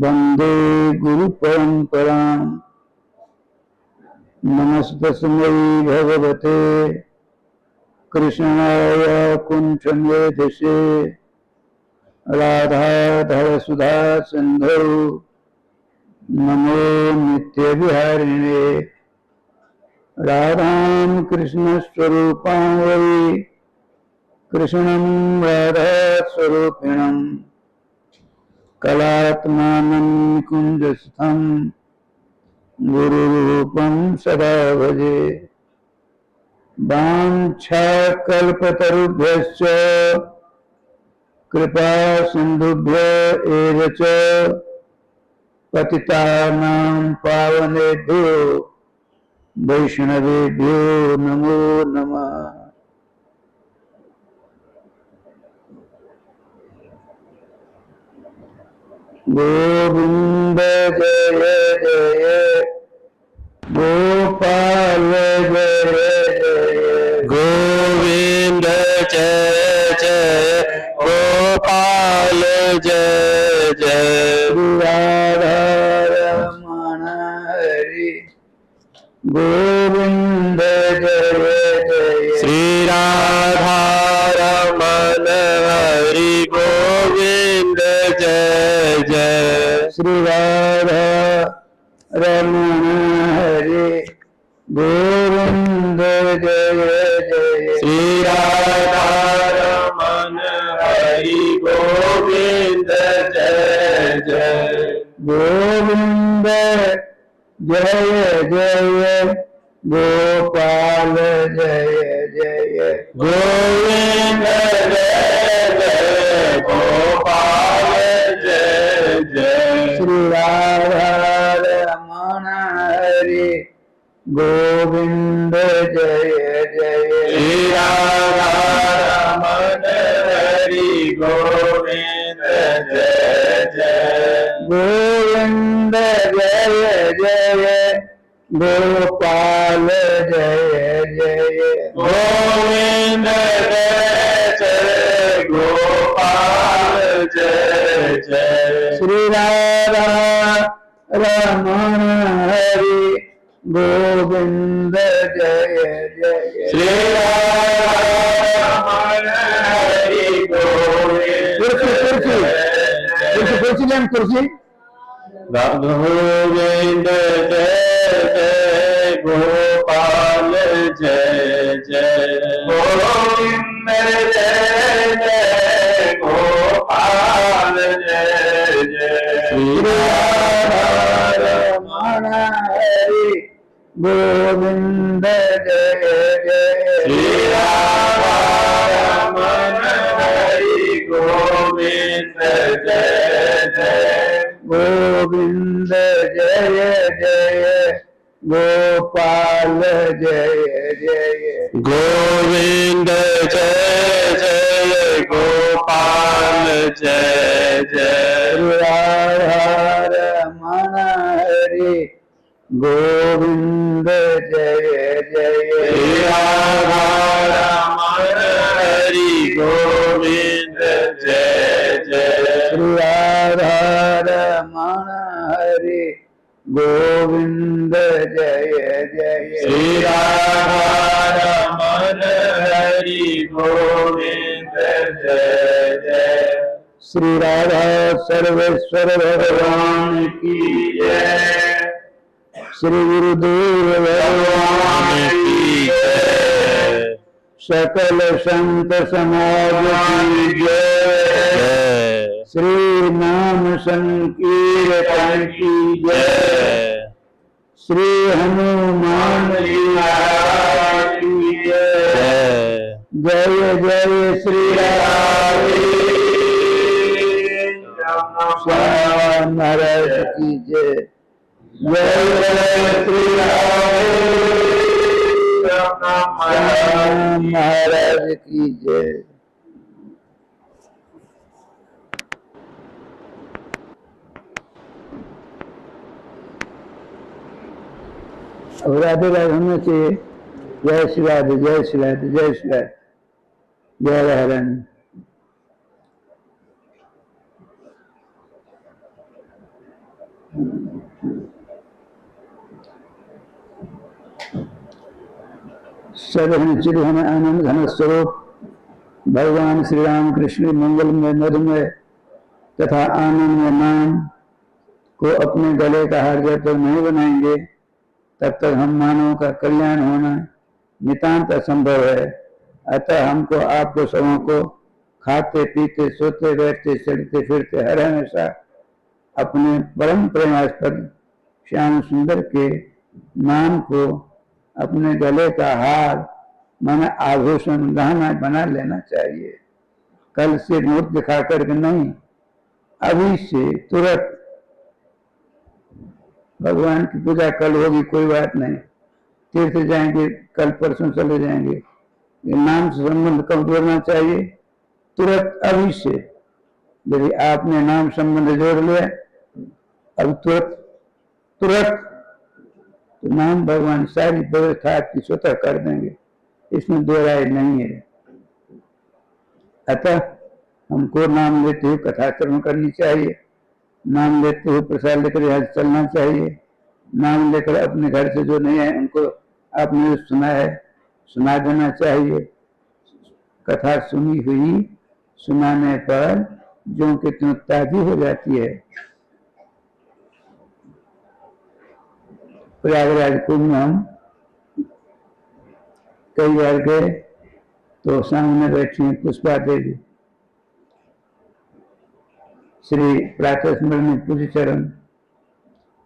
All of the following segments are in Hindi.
वंदे गुरु परंपरां। नमस्तस्मै भगवते कृष्णाय कुंठ मेधसे राधाधर सुधा सिंधु नमो नित्य विहारिणे। राधां कृष्ण स्वरूपां वै कृष्णं राधा स्वरूपिणं कलात्मानं कुञ्जस्थं गुरुरूपं सदा भजे। वाञ्छाकल्पतरुभ्यश्च कृपा सिन्धुभ्य एव च पतितानां पावनेभ्यो वैष्णवेभ्यो नमो नमः। गोविंद जय जय गोपाल जय जय गोविंद जय जय गोपाल जय जय राधारमण हरि गोविंद जय जय श्री राधारमण हरि गोविंद जय जय श्री राधारमण हरि गोविंद जय जय श्री राधारमण हरि गोविंद जय जय गोविंद जय जय गोपाल जय जय गोविंद जय जय गोपाल जय जय श्री राधारमण हरि गोविंद जय जय श्री राधारमण हरि गोविंद जय जय गोविंद जय जय गोपाल जय जय गोविंद जय जय गोपाल जय जय श्री राधारमण हरि गोविंद जय जय श्री राधारमण हरि गोविंद कुर्सी लें कुर्सी गोविंद जय जय गोपाल जय जय गोविंद जय जय गोपाल जय जय श्री राधारमण हरि गोविंद जय जय श्री राधारमण हरि गोविंद जय जय गोविंद जय जय गोपाल जय जय गोविंद जय जय गोपाल जय जय राधारमण हरि गोविंद जय जय श्री राधारमण हरि गोविंद जय जय श्री राधारमण हरि गोविंद जय जय श्री राधारमण हरि गोविंद जय जय श्री राधा सर्वेश्वर भगवान की जय। श्री गुरुदेव भगवान की जय। सकल संत समाज की जय। श्री नाम संकीर्तन की जय। श्री हनुमान जी महाराज की जय। जय जय श्री राम महाराज की जय। जय जय श्री राम महाराज की जय। अब राधे राधे होना चाहिए। जय श्री राधे जय श्री राधे जय श्री राधे जय राधे। सदहन चिरहन आनंद घन स्वरूप भगवान श्री राम कृष्ण मंगलमय मधुमय तथा आनंदमय नाम को अपने गले का हार जब तक नहीं बनाएंगे तब तक हम मानव का कल्याण होना नितांत असंभव है। अतः हमको आपको सबों को खाते पीते सोते बैठते चलते फिरते हर हमेशा अपने परम प्रेमास्पद श्याम सुंदर के नाम को अपने गले का हार माना आभूषण गहना बना लेना चाहिए। कल से मूर्त दिखा करके नहीं, अभी से तुरंत भगवान की पूजा कल होगी कोई बात नहीं, तीर्थ जाएंगे कल परसों चले जाएंगे, ये नाम से संबंध कब जोड़ना चाहिए? तुरंत अभी से। यदि आपने नाम संबंध जोड़ लिया अब तुरंत तुरंत तो नाम भगवान सारी व्यवस्था आपकी स्वतः कर देंगे, इसमें दो राय नहीं है। अतः हमको नाम लेते हुए कथा श्रवण करनी चाहिए, नाम लेते हुए प्रसाद लेकर यहाँ चलना चाहिए, नाम लेकर अपने घर से जो नहीं है उनको आपने सुना है सुना देना चाहिए। कथा सुनी हुई सुनाने पर जो कि त्यों ताजी हो जाती है। प्रयागराज कुंभ में हम कई बार गए तो सामने बैठी हैं पुष्पा देवी, श्री प्रातः स्मरण पूज्य चरण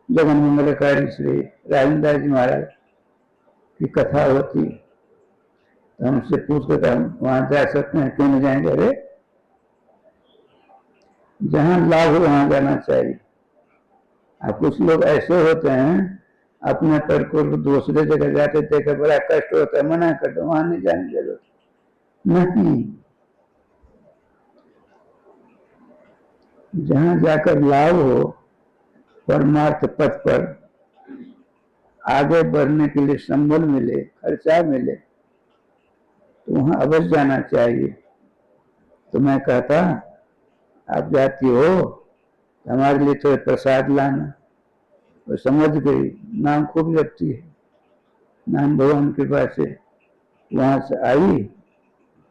जगन मंगलकारी श्री राजेंद्र जी महाराज की कथा होती तो हमसे पूछ कर हम वहां जा सकते हैं, क्यों नहीं जाएंगे? अरे जहां लाभ हो वहां जाना चाहिए। अब कुछ लोग ऐसे होते हैं अपने पर को दूसरे जगह जाते थे बड़ा कष्ट होता है, मना कर दो, वहां नहीं जाने की जरूरत नहीं। जहां जाकर लाभ हो, परमार्थ पथ पर आगे बढ़ने के लिए संबल मिले, खर्चा मिले, तो वहां अवश्य जाना चाहिए। तो मैं कहता आप जाती हो हमारे लिए तो प्रसाद लाना। वो समझ गई, नाम खूब जपती है, नाम भगवान की कृपा से वहां से आई,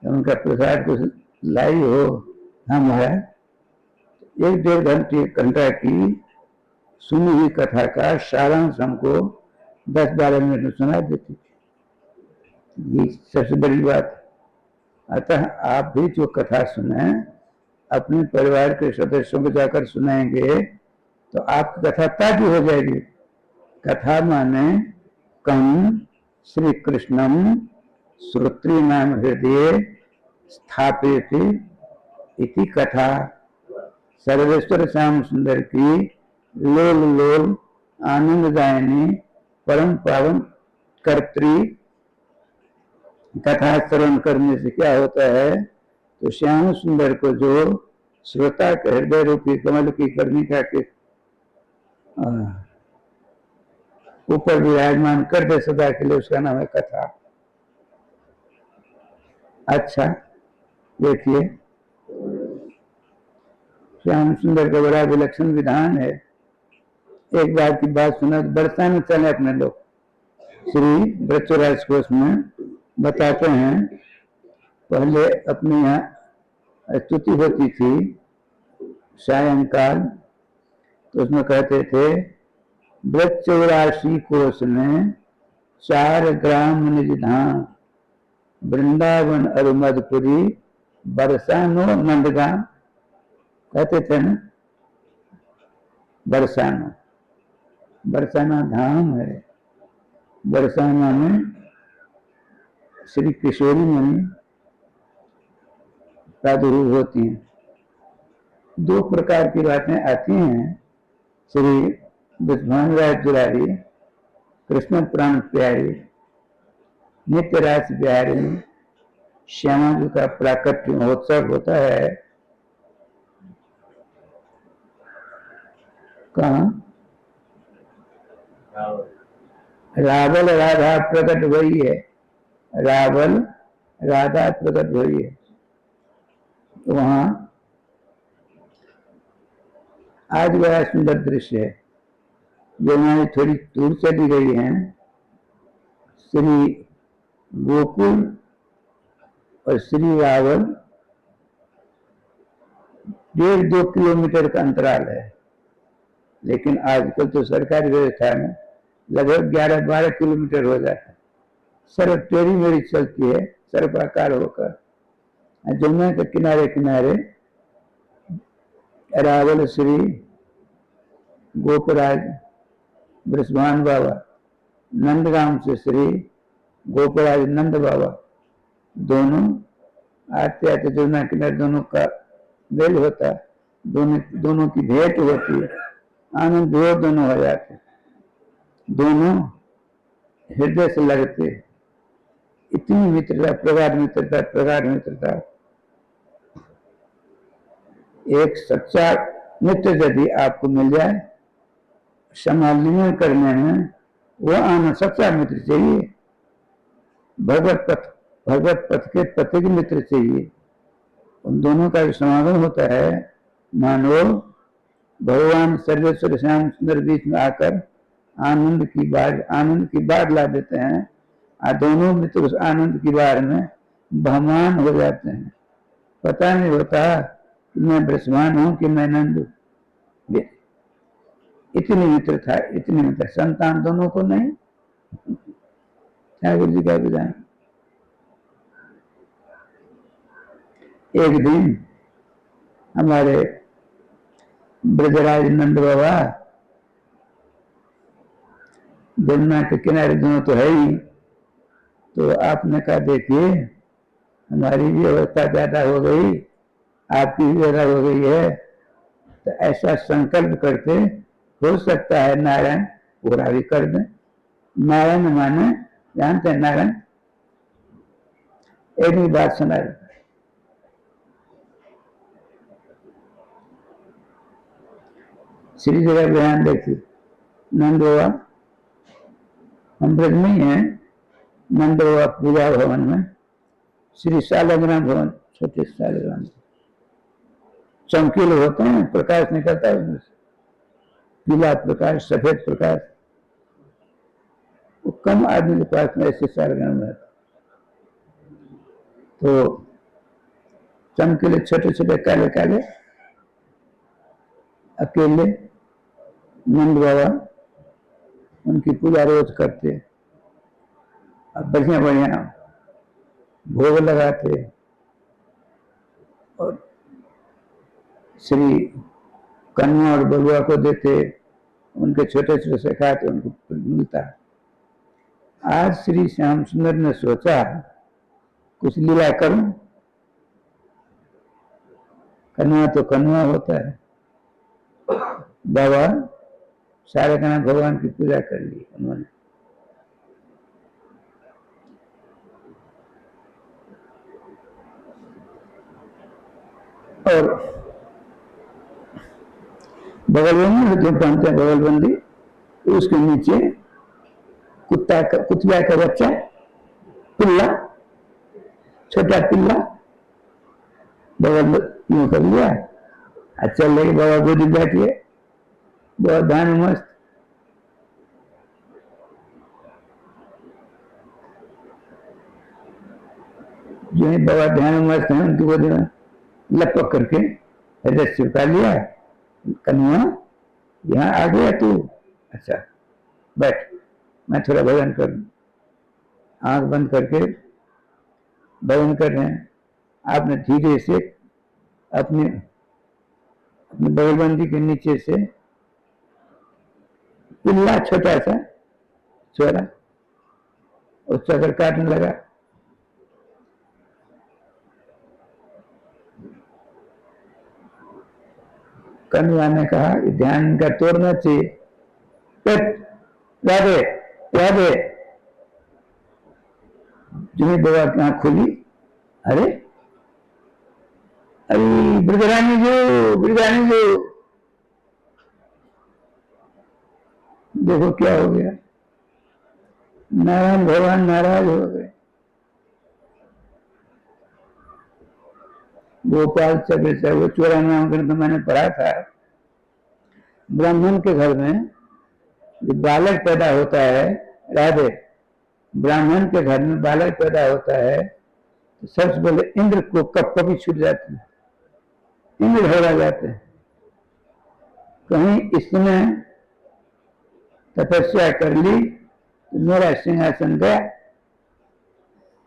उनका प्रसाद कुछ लाई हो। हम है 1-1.5 घंटा की सुनी हुई कथा का सारांश हमको 10-12 मिनट में सुना देती थी, ये सबसे बड़ी बात। अतः आप भी जो कथा सुने अपने परिवार के सदस्यों को जाकर सुनाएंगे तो आपकी कथा ताजी हो जाएगी। कथा माने कम श्री कृष्णम श्रोत्री नाम हृदय स्थापित इति कथा। सर्वेश्वर श्याम सुंदर की लोल लोल आनंददायिनी परम पावन कर्त्री कथा श्रवण करने से क्या होता है? तो श्याम सुंदर को जो श्रोता के हृदय रूपी कमल की कर्णिका के ऊपर विराजमान कर दे सदा के लिए, उसका नाम है कथा। अच्छा देखिए, श्याम सुंदर का बड़ा विलक्षण विधान है। एक बार की बात सुना, बरसा में चले अपने लोग, श्री वृक्षराज कोश में बताते हैं, पहले अपने यहाँ स्तुति होती थी सायंकाल, तो उसमें कहते थे वृक्षराशि कोश में 4 ग्राम निज धाम, वृंदावन और मधुपुरी बरसानो नंदगाम। कहते थे ना, बरसाना बरसाना धाम है। बरसाना में श्री किशोरी मुनि प्रादुर्भूत होती हैं। 2 प्रकार की बातें आती हैं। श्री विद्वान राय दुलारी कृष्ण प्राण प्यारी नित्य रास प्यारी श्यामा जी का प्राकट्य महोत्सव होता है। कहाँ? रावल राधा प्रकट हुई है, रावल राधा प्रकट हुई है। वहां आज बड़ा सुंदर दृश्य है। यमुना थोड़ी दूर चली गई है, श्री गोकुल और श्री रावण 1.5-2 किलोमीटर का अंतराल है। लेकिन आजकल तो सरकारी व्यवस्था में लगभग 11-12 किलोमीटर हो जाता है। सड़क टेढ़ी मेढ़ी चलती है, सर्पाकार होकर। जमुना के किनारे किनारे रावल श्री गोपराज बृषभान बाबा, नंदगांव से श्री गोपराज नंद बाबा, दोनों आते आते जमुना किनारे दोनों का मेल होता, दोनों की भेंट होती, आनंद विभोर दोनों हो जाते, दोनों हृदय से लगते। इतनी मित्रता, प्रगाढ़ मित्रता, प्रगाढ़ मित्रता। एक सच्चा मित्र यदि आपको मिल जाए, समालिन करने में वो आना सच्चा मित्र चाहिए। भगवत पथ के पथिक मित्र चाहिए। उन दोनों का समागम होता है, मानो भगवान सर्वेश्वर श्याम सुंदर बीच में आकर आनंद की बाढ़ ला देते हैं। दोनों मित्र उस आनंद की बाढ़ में बहमान हो जाते हैं। पता नहीं होता कि मैं बृषभान हूं कि मैं नंद। इतनी मित्र था, इतनी मित्र। संतान दोनों को नहीं, ठाकुर जी का विधान। एक दिन हमारे ब्रजराज नंद बाबा, जमुना के किनारे दोनों तो है ही, तो आपने कहा देखिए हमारी भी अवस्था ज्यादा हो गई, आपकी भी ज्यादा हो गई है, तो ऐसा संकल्प करते, हो सकता है नारायण पूरा भी कर दें। नारायण माने जानते हैं नारायण? एक भी बात सुना देता है। श्री जगह बयान देखिए, नंद बाबा हम ब्रज में ही हैं, नंद बाबा पूजा भवन में, श्री शालग्राम भवन, छोटे शालग्राम चमकीले होते हैं, प्रकाश निकलता है उनमें से, पीला प्रकाश, सफेद प्रकाश। वो कम आदमी के पास में ऐसे शालग्राम रहता। तो चमकीले छोटे छोटे काले काले अकेले नंद बाबा उनकी पूजा रोज करते और बढ़िया बढ़िया भोग लगाते और श्री कन्या और बलुआ को देते, उनके छोटे छोटे से खाते, उनको मिलता। आज श्री श्याम सुंदर ने सोचा कुछ लीला करूं। कन्या तो कन्या होता है। बाबा सारे कन्या भगवान की पूजा कर ली उन्होंने। और बगलबंदी जो पहनते हैं बगलबंदी, उसके नीचे कुतिया का बच्चा, पिल्ला, छोटा पिल्ला बगल यूं कर लिया। अच्छा लगे बाबा गोदी बैठिए, बहुत ध्यान मस्त। जो है बाबा ध्यान मस्त है, उनकी गोदी में लपक करके हृदय चिपका लिया। कन्या यहाँ आ गया तू, अच्छा बैठ, मैं थोड़ा भजन करूं। आंख बंद करके भजन कर रहे हैं। आपने धीरे से अपने बगलबंदी के नीचे से पिल्ला छोटा सा छोरा उस चक्कर काटने लगा। कन्या ने कहा ध्यान का तोड़ना चाहिए, राधे राधे। जिन्हें बाबा की आंख खुली, अरे अरे ब्रजरानी जो देखो क्या हो गया। नारायण भगवान नाराज हो गए। गोपाल चक्र से वो 94 ग्रंथ मैंने पढ़ा था। ब्राह्मण के घर में जो बालक पैदा होता है, राधे, ब्राह्मण के घर में बालक पैदा होता है तो सबसे पहले इंद्र को कपकपी छूट जाती है, इंद्र घबरा जाते हैं। कहीं इसने तपस्या कर ली तो मेरा सिंहासन गया,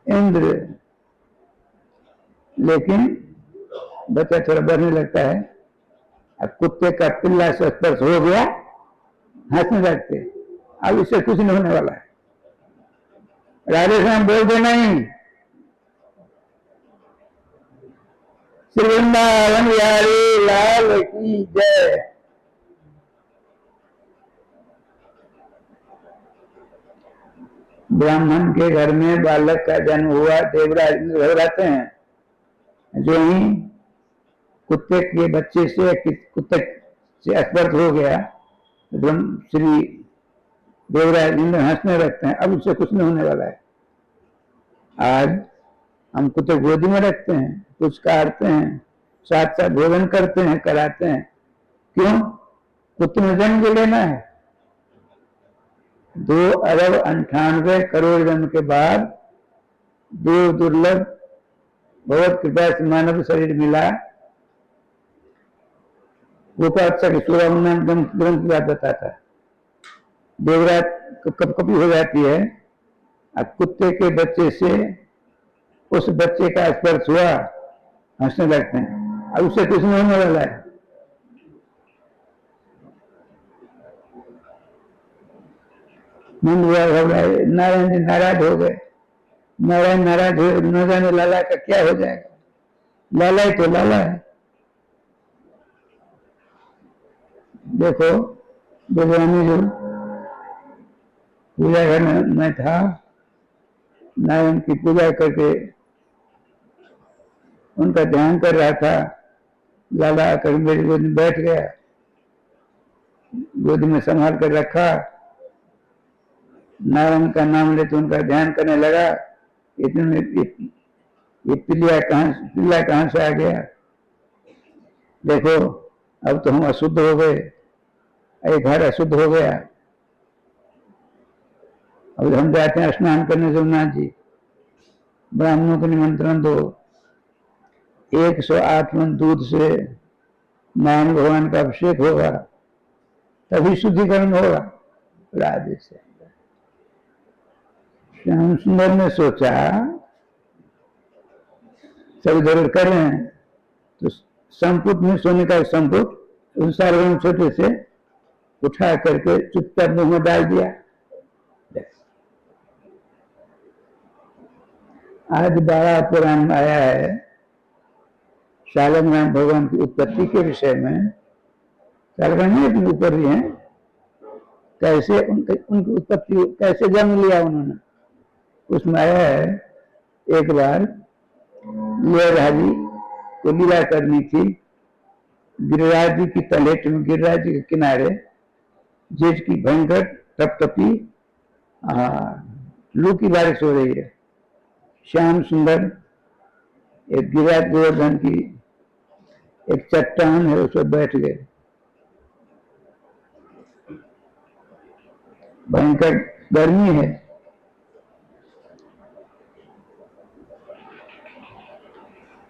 इंद्र। लेकिन बच्चा थोड़ा बढ़ने लगता है, अब कुत्ते का पिल्ला से स्पर्श हो गया, हंसने लगते, अब इससे कुछ नहीं होने वाला है। राधे श्याम बोल दे नहीं। श्री वृंदावन बिहारी लाल की जय। ब्राह्मण के घर में बालक का जन्म हुआ, देवराज घबराते हैं। जो ही कुत्ते के बच्चे से कुत्ते से स्पर्श हो गया, श्री देवराज इंद्र हंसने लगते हैं, अब उससे कुछ नहीं होने वाला है। आज हम कुत्ते गोदी में रखते हैं, कुछ काटते हैं, साथ साथ भोजन करते हैं, कराते हैं। क्यों? कुत्ते में जन्म के लेना है। 2,98,00,00,000 जन्म के बाद दुर्लभ बहुत कृपा से मानव शरीर मिला। गोपाल ग्रंथ की बात बताता है, देवराज कपकपी हो जाती है, अब कुत्ते के बच्चे से उस बच्चे का स्पर्श हुआ, हंसने लगते हैं, अब उससे कुछ नहीं होने वाला है। नंद घबराए, नारायण जी नाराज हो गए। नारायण नाराज हुए, न जाने लाला का क्या हो जाएगा। लाला ही तो लाला है। देखो भगवानी जो पूजा घर में था, नारायण की पूजा करके उनका ध्यान कर रहा था, लाला आकर मेरी गोद में बैठ गया, गोदी में संभाल कर रखा, नारायण का नाम लेते उनका ध्यान करने लगा। इतने में ये पिल्ला कहां से आ गया। देखो अब तो हम अशुद्ध हो गए, ये घर अशुद्ध हो गया। अब हम जाते हैं स्नान करने सोमनाथ जी, ब्राह्मणों को निमंत्रण दो, 108 मन दूध से नारायण भगवान का अभिषेक होगा, तभी शुद्धिकरण होगा। राधे से श्याम सुंदर ने सोचा सब इधर कर रहे हैं तो संपुट में, सोने का संपुट उस सार्वजनिक छोटे से उठा करके चुपचाप मुंह में डाल दिया। आज बड़ा पुराण आया है शालग्राम भगवान की उत्पत्ति के विषय में। शालग्राम अपने ऊपर भी है, कैसे उनकी उत्पत्ति, कैसे जन्म लिया उन्होंने, उसमें आया है। एक बार लीलाधारी को लीला करनी थी, गिरिराज जी की तलहट में, गिरिराज जी के किनारे जेठ की भयंकर टपटपी लू की बारिश हो रही है। श्याम सुंदर एक गिरिराज गोवर्धन की एक चट्टान है, उस पर बैठ गए। भयंकर गर्मी है,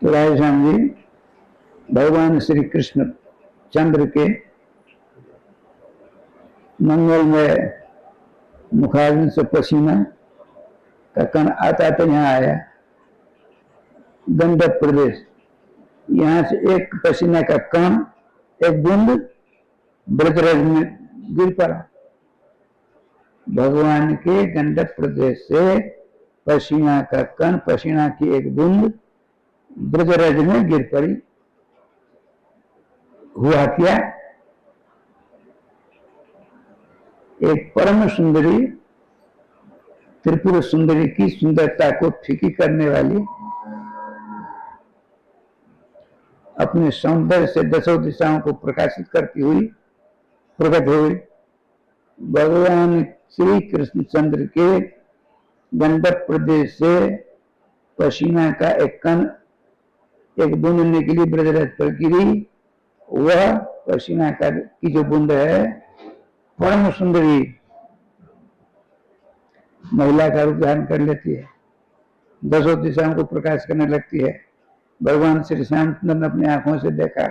तो राधे श्याम जी भगवान श्री कृष्ण चंद्र के मंगलमय मुखारविंद से पसीना का कण आता तो यहाँ आया, गंडक प्रदेश, यहाँ से एक पसीना का कण, एक बूंद ब्रजराज में गिर पड़ा। भगवान के गंडक प्रदेश से पसीना का कण, पसीना की एक बूंद ब्रजराज में गिर पड़ी। हुआ क्या? एक परम सुंदरी, त्रिपुर सुंदरी की सुंदरता को फीकी करने वाली, अपने सौंदर्य से दसों दिशाओं को प्रकाशित करती हुई प्रकट हुई। भगवान श्री कृष्ण चंद्र के गंडक प्रदेश से पसीना का एक कण, एक बूंद निकली, ब्रजराज पर गिरी। वह पसीना की जो बूंद है परम सुंदरी महिला का रूप धारण कर लेती है, दसों दिशाओं को प्रकाश करने लगती है। भगवान श्री श्यामचंद्र ने अपनी आंखों से देखा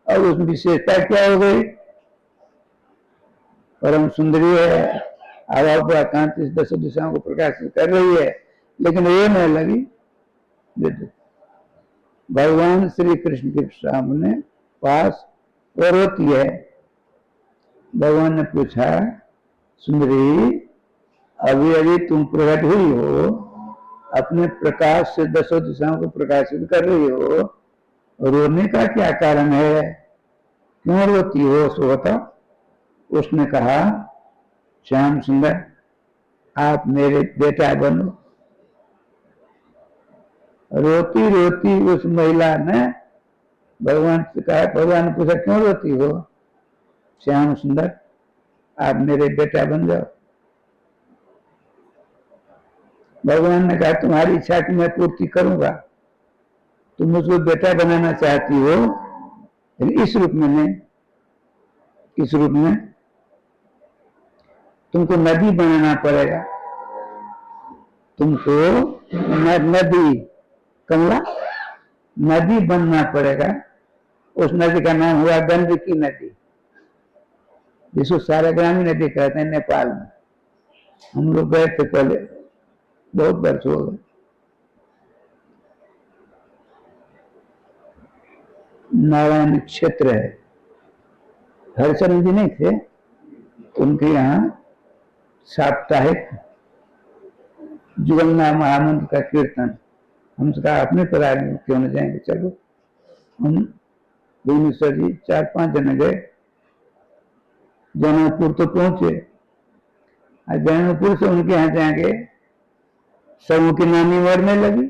और उसमें विशेषता क्या हो गई? परम सुंदरी है, आवाज पर कांति इस दसों दिशाओं को प्रकाशित कर रही है, लेकिन ये नहीं लगी। भगवान श्री कृष्ण के सामने पास और रोती है। भगवान ने पूछा, सुंदरी अभी अभी तुम प्रकट हुई हो, अपने प्रकाश से दसों दिशाओं को प्रकाशित कर रही हो, रोने का क्या कारण है? क्यों रोती हो? सो बताओ। उसने कहा, श्याम सुंदर आप मेरे बेटा बनो। रोती रोती उस महिला ने भगवान से कहा, भगवान ने पूछा क्यों रोती हो? श्याम सुंदर आप मेरे बेटा बन जाओ। भगवान ने कहा, तुम्हारी इच्छा की मैं पूर्ति करूंगा। तुम मुझको बेटा बनाना चाहती हो, इस रूप में नहीं, इस रूप में तुमको नदी बनाना पड़ेगा। तुमको नदी, कमला नदी बनना पड़ेगा। उस नदी का नाम हुआ गंडकी नदी, जिसको सारा ग्रामीण नदी कहते हैं नेपाल में। हम लोग गए थे पहले, बहुत वर्ष हो गए। नारायण क्षेत्र है, हरिचंद्र जी नहीं थे, उनके यहाँ साप्ताहिक जुगन्ना महामंत्र का कीर्तन। हमसे कहा अपने परिवार में क्यों न जाएंगे, चलो। हम भुवनेश्वर जी 4-5 जने गए। जौनपुर तो पहुंचे, और जौनपुर से उनके यहाँ जाएंगे, सब की नानी मरने लगी।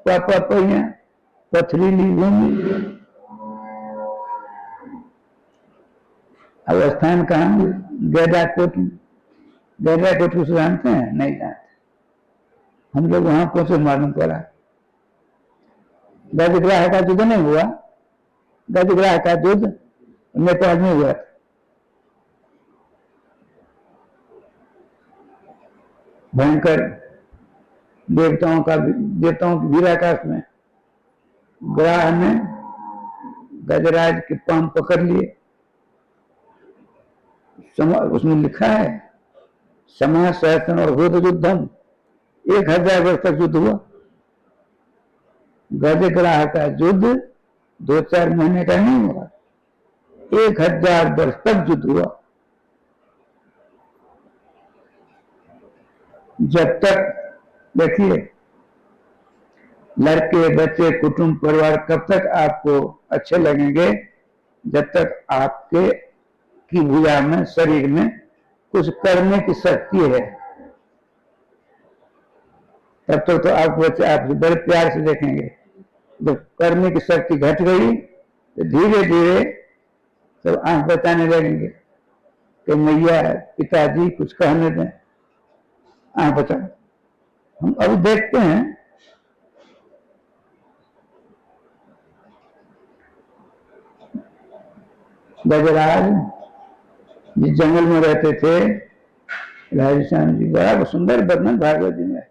पापा पहिया पथरीली भूमि, अब स्थान कहाँ? गैराकोट। गैराकोट को जानते हैं? नहीं जानते। हम लोग वहां पहुंचे, मालूम पड़ा गजग्राह का युद्ध नहीं हुआ। गजग्राह का युद्ध नेपाल में हुआ था। भयंकर देवताओं की वीराकाश में ग्राह ने गजराज के पांव पकड़ लिए। उसमें लिखा है, समाज सहसन और होद युद्धम, 1000 वर्ष तक युद्ध हुआ। गजग्राह का युद्ध 2-4 महीने का नहीं हुआ, 1000 वर्ष तक युद्ध हुआ। जब तक, देखिए, लड़के बच्चे कुटुंब परिवार कब तक आपको अच्छे लगेंगे? जब तक आपके की भुजा में, शरीर में कुछ करने की शक्ति है, तब तक तो आपको बच्चे आपसे बड़े प्यार से देखेंगे। जब करने की शक्ति घट गई तो धीरे धीरे सब आंख बताने लगेंगे कि मैया पिताजी कुछ कहने दें, आंख बता। हम अभी देखते हैं, गजराज जिस जंगल में रहते थे, राजस्थान जी, बड़ा सुंदर वर्णन भागवत जी में।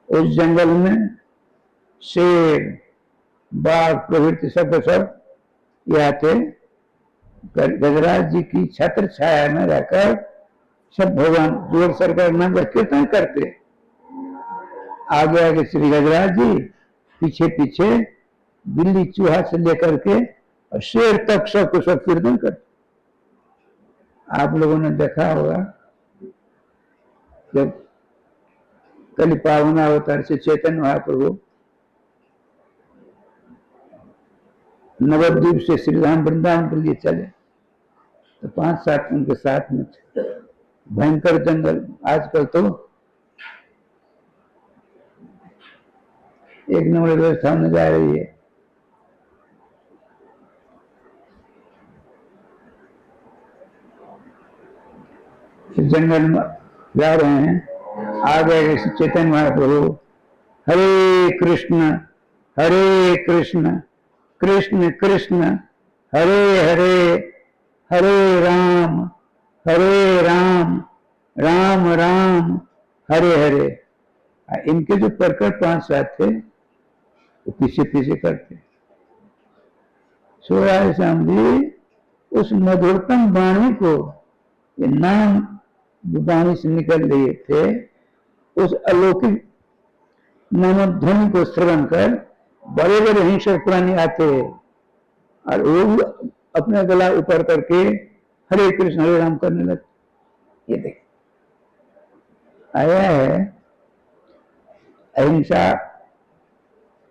उस जंगल में शेर, बाघ प्रभृति सब यहाँ थे। गजराज जी की छत्र छाया में रहकर सब भगवान जोर सरकार नाम का कीर्तन करते। आगे आगे श्री गजराज जी, पीछे पीछे बिल्ली चूहा से लेकर के और शेर तक सबको सब कीर्तन करते। आप लोगों ने देखा होगा, जब कल पावन अवतार से चैतन्य महाप्रभु नवद्वीप से श्रीधाम वृंदावन के लिए चले, तो 5-7 उनके साथ में थे। भयंकर जंगल। आजकल तो एक नंबर व्यवस्था होने जा रही है। जंगल में जा रहे हैं, आ गए चैतन्य महाप्रभु, हरे कृष्ण कृष्ण कृष्ण हरे हरे, हरे राम राम राम हरे हरे। इनके जो परकट 5 साथ थे वो पीछे पीछे करते। सो राधे श्याम जी उस मधुरतम वाणी को, ये नाम वाणी से निकल रहे थे, उस अलौकिक नामध्वनि को श्रवण कर बड़े बड़े हिंसक प्राणी आते और वो भी अपना गला ऊपर करके हरे कृष्ण हरे राम करने लगते। ये देख आया है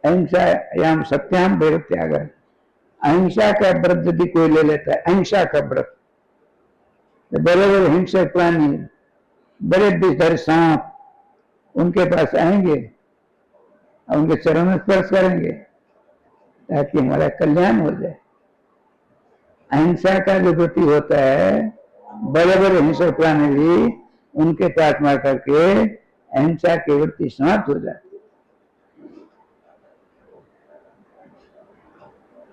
अहिंसा याम सत्याम वैरत्याग। अहिंसा का व्रत यदि कोई ले लेता है, अहिंसा का व्रत, तो बड़े बड़े हिंसक प्राणी, बड़े विषधर सांप उनके पास आएंगे और उनके चरण में स्पर्श करेंगे ताकि हमारा कल्याण हो जाए। अहिंसा का जो व्रति होता है, बड़े बड़े हिंसक प्राणी भी उनके पास मार करके अहिंसा की वृत्ति समाप्त हो जाती।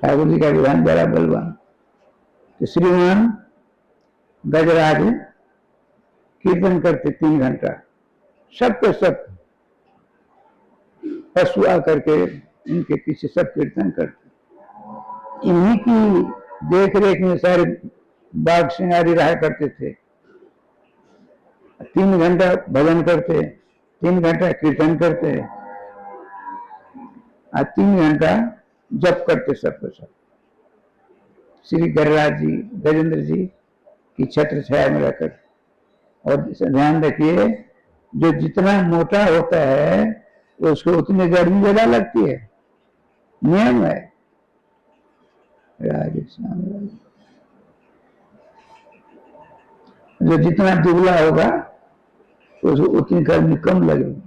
ठाकुर जी का विधान बड़ा बलवान। तो श्रीमान गजराज कीर्तन करते 3 घंटा, सबके सब पशु आकर के इनके पीछे सब कीर्तन करते। इन्हीं की देख रेख में सारे बाघ सिंगारी रहा करते थे। 3 घंटा भजन करते, 3 घंटा कीर्तन करते और 3 घंटा जप करते सबको सब। श्री गिरिराज जी, गजेंद्र जी की छत्र छाया में रहकर। और ध्यान रखिए, जो जितना मोटा होता है उसको उतनी गर्मी ज्यादा लगती है, नियम है। राजस्थान जो जितना दुबला होगा उसको उतनी गर्मी कम लगेगी,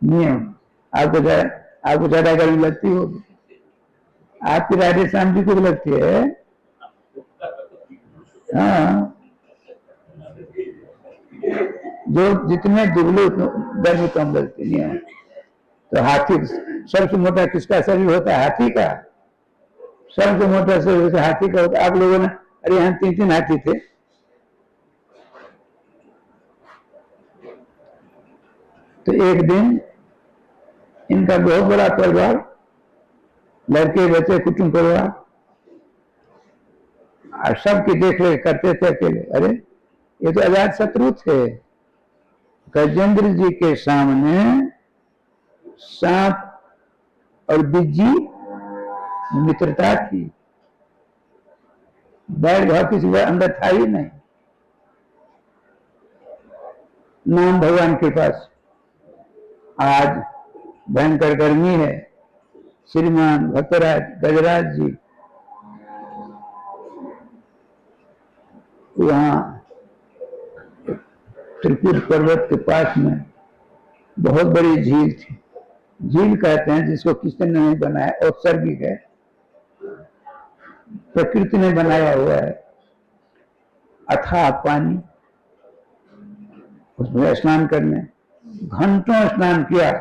नियम। आपको ज्यादा गर्मी लगती होगी, आपकी राधेश्याम जी को लगती है। हाँ, जो जितने दुबले गर्मी कम लगती है। तो हाथी सबसे मोटा किसका शरीर होता है? हाथी का। सबसे मोटा शरीर हाथी का होता है। आप लोगों ने, अरे यहाँ 3 हाथी थे। तो एक दिन इनका बहुत बड़ा परिवार, लड़के बच्चे कुटुंब परिवार, और सबकी देख रेख करते थे अकेले। अरे ये तो अजात शत्रु थे। गजेंद्र जी के सामने सांप और बिज्जी मित्रता थी, बैर भाव किसी के अंदर था ही नहीं। नाम भगवान के पास। आज भयंकर गर्मी है। श्रीमान भक्तराज गजराज जी वहां त्रिपुर पर्वत के पास में बहुत बड़ी झील थी। झील कहते हैं जिसको किसी ने नहीं बनाया, औत्सर्गिक है, प्रकृति ने बनाया हुआ है। अथाह पानी, उसमें स्नान करने घंटों स्नान किया।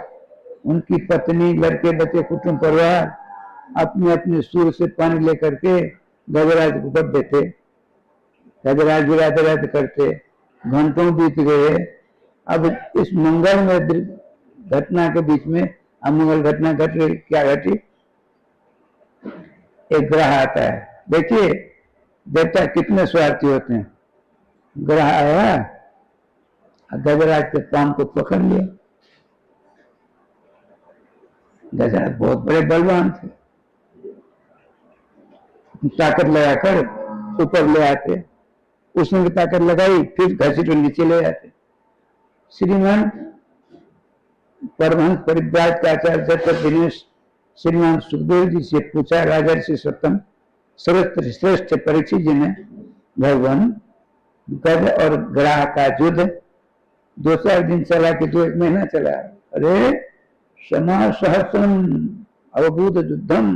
उनकी पत्नी, लड़के बच्चे, कुटुंब परिवार अपने अपने सूर से पानी लेकर के गजराज को बद देते। गजराज गिराते रहते करते, घंटों बीत गए। अब इस मंगल में घटना के बीच में अमंगल घटना घट रही। क्या घटी? एक ग्रह आता है। देखिए देवता कितने स्वार्थी होते हैं। ग्रह आया, गजराज के पांव को पकड़ लिया। गजराज बहुत बड़े बलवान थे, ताकत लगाकर ऊपर ले आते। उसने भी ताकत लगाई, फिर घसीट नीचे ले आते। श्रीमान परमहंस परिव्राज का आचार्य दिनेश श्रीमान सुखदेव जी से पूछा, राजर्षि सप्तम श्रेष्ठ परीक्षित जी ने, भगवान गज और ग्राह का युद्ध 2-4 दिन चला कि 2-1 महीना चला? अरे सहस्रम अवबूध युद्धम,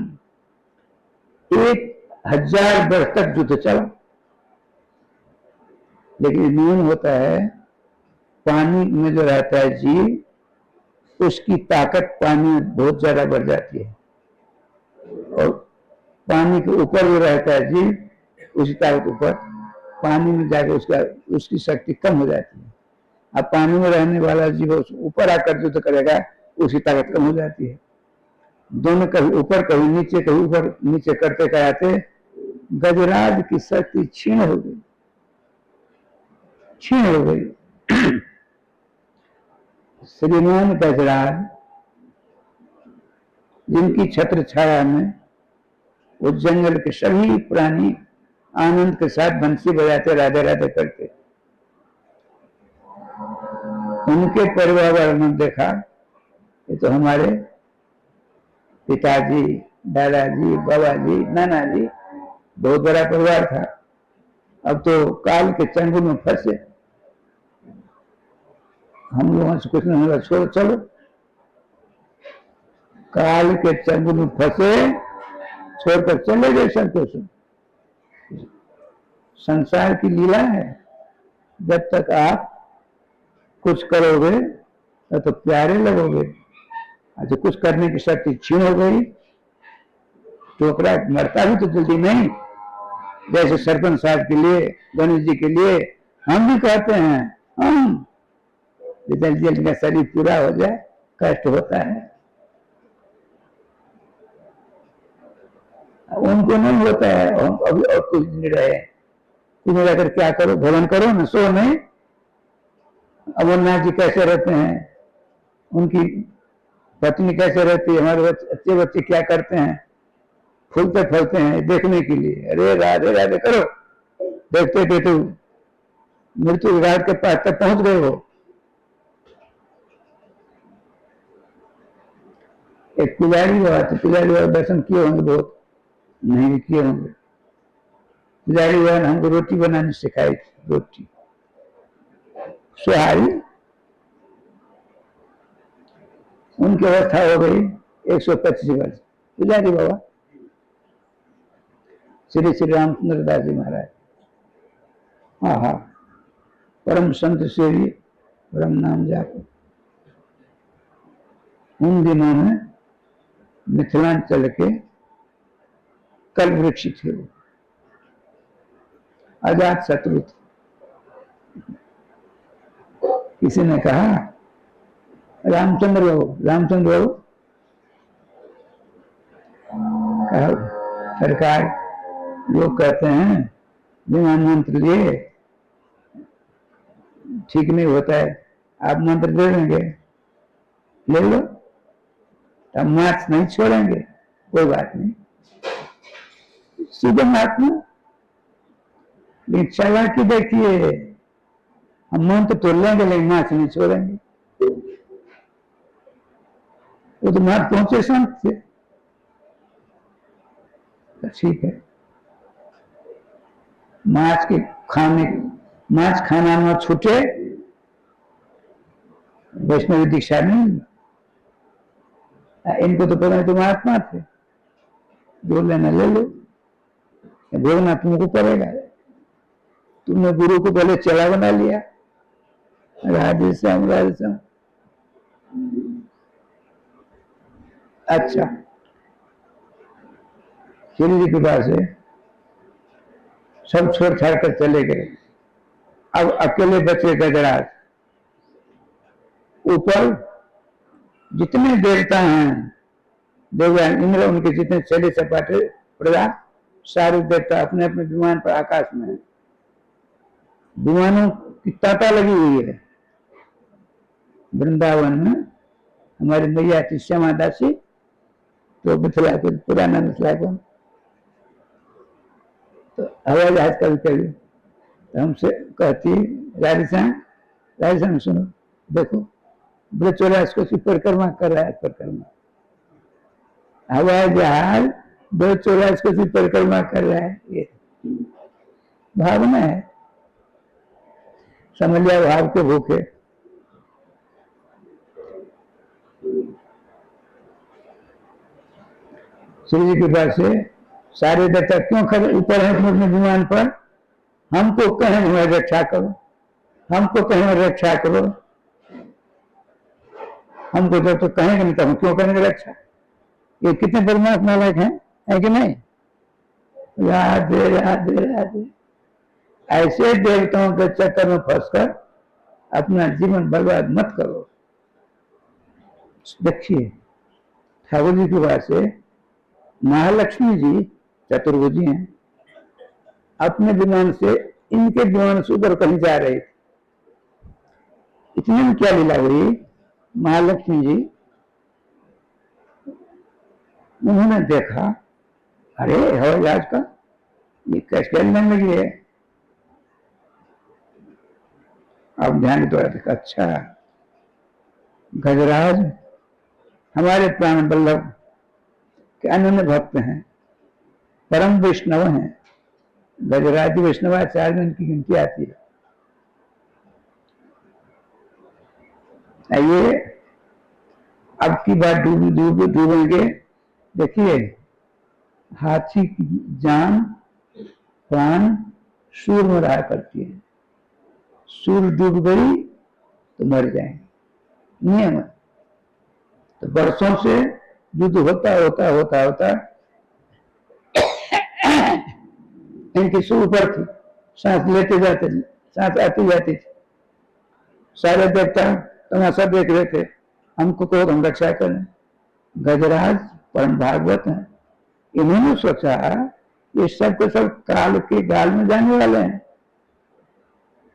1000 वर्ष तक युद्ध चला। लेकिन नियम होता है, पानी में जो रहता है जीव, उसकी ताकत पानी में बहुत ज्यादा बढ़ जाती है, और पानी के ऊपर जो रहता है जीव, उसकी ताकत ऊपर, पानी में जाकर उसकी शक्ति कम हो जाती है। अब पानी में रहने वाला जीव ऊपर आकर युद्ध करेगा, उसकी ताकत कम हो जाती है। दोनों कभी ऊपर कभी नीचे, कभी ऊपर नीचे करते कराते गजराज की शक्ति क्षीण हो गई, क्षीण हो गई। श्रीमान गजराज, जिनकी छत्र छाया में वो जंगल के सभी प्राणी आनंद के साथ बंसी बजाते राधे राधे करते, उनके परिवार ने देखा ये तो हमारे पिताजी, दादाजी, बाबाजी, नाना जी, बहुत बड़ा परिवार था, अब तो काल के चंगुल में फंसे, हम लोगों से कुछ नहीं होगा, छोड़ो चलो। काल के चंगुल में फंसे, छोड़कर चले गए सब कुछ। संसार की लीला है, जब तक आप कुछ करोगे तो प्यारे लगोगे। अच्छा, कुछ करने की शक्ति क्षीण हो गई, टोकरा मरता भी तो जल्दी नहीं। जैसे सरपंच साहब के लिए, गणेश जी के लिए हम भी कहते हैं, हम जल्दी जल्दी का शरीर पूरा हो जाए, कष्ट होता है, उनको नहीं होता है। अभी और कुछ दिन रहे, कुछ रहकर क्या करो, भवन करो न, सो नहीं। अमरनाथ जी कैसे रहते हैं, उनकी पत्नी कैसे रहती है, हमारे अच्छे बच्चे क्या करते हैं, फूलते फलते हैं देखने के लिए। अरे राधे राधे करो, देखते देखते मृत्यु घाट के पास तक पहुंच गए हो। एक पुजारी हुआ तो पुजारी हुआ दर्शन किए होंगे, बहुत नहीं भी किए होंगे। पुजारी हुआ ने हमको रोटी बनानी सिखाई थी, रोटी सुहारी। उनकी अवस्था हो गई 125 वर्ष। पुजारी बाबा श्री श्री रामचंद्र दास जी महाराज, हाँ हाँ, परम संत सेवी, परम नाम जाप। उन दिनों में मिथिलांचल के कल वृक्ष थे, वो अजात शत्रु थे। किसी ने कहा रामचंद्र बाबू कहा, सरकार लोग कहते हैं बिना मंत्र लिए ठीक नहीं होता है, आप मंत्र दे देंगे, ले लो, हम मार्च नहीं छोड़ेंगे, कोई बात नहीं, सीधे महात्मा। लेकिन चालाकी देखिए, हम मंत्र तो लेंगे लेकिन मार्च नहीं छोड़ेंगे। वो तो मार्च पहुंचे संत थे, ठीक है, मार्च खाना न छूटे, वैष्णवी दीक्षा नहीं। इनको तो पता नहीं, तुम महात्मा थे, जो लेना ले लो, भोगना तुमको पड़ेगा। तुमने गुरु को पहले चेला बना लिया, राधे श्याम राधे श्याम। अच्छा, श्री जी के पास है, सब छोड़ छाड़ कर चले गए। अब अकेले बचे गजराज। ऊपर जितने देवता हैं, देवयान इंद्र, उनके जितने चले सपाटे प्रजा, सारे देवता अपने अपने विमान पर आकाश में है। विमानों की तांता लगी हुई है। वृंदावन में हमारी मैया थी श्यामा दासी, तो मिथिला को, पुराना मिथिला को, तो हवाई जहाज कभी कभी तो हमसे कहती, राजस्थान सुनो, देखो बड़े 84 को परिक्रमा कर रहा है, परिक्रमा, हवाई जहाज 284 को परिक्रमा कर रहा है। ये भावना है, समझ लिया, भाव के भूखे। श्री जी के पास से सारे देवता क्यों खड़े ऊपर हैं अपने विमान पर, हमको कहें हमें रक्षा करो, हमको कहें रक्षा करो, हमको जब तो कहेंगे नहीं तो हम क्यों करेंगे रक्षा। ये कितने परमात्मा लायक हैं, है कि नहीं? राधे राधे राधे। ऐसे देवताओं के चक्कर में फंसकर अपना जीवन बर्बाद मत करो। देखिए ठाकुर जी की बात से महालक्ष्मी जी चतुर्भुजी हैं, अपने विमान से इनके विमान से ऊपर कहीं जा रहे थे। इतने में क्या लीला हुई, महालक्ष्मी जी उन्होंने देखा, अरे हवाई जहाज का ये कैसे चलने लगी है। अब ध्यान तो देखा, अच्छा गजराज हमारे प्राण वल्लभ के अनन्य भक्त हैं, परम वैष्णव हैं। गजराज वैष्णवाचार्य में इनकी गिनती आती है। ये अब की बात डूबेंगे। देखिए हाथी की जान प्राण सूर में रहा करती है, सूर डूब गई तो मर जाएंगे, नियम है। तो वर्षों से युद्ध होता होता होता होता इनकी सूर ऊपर थी, सांस लेते जाते, सांस आती जाती थी। सारे देवता तमाशा देख रहे थे, हमको तो हम रक्षा करें। गजराज परम भागवत हैं, इन्होंने सोचा ये सब के सब काल के गाल में जाने वाले हैं।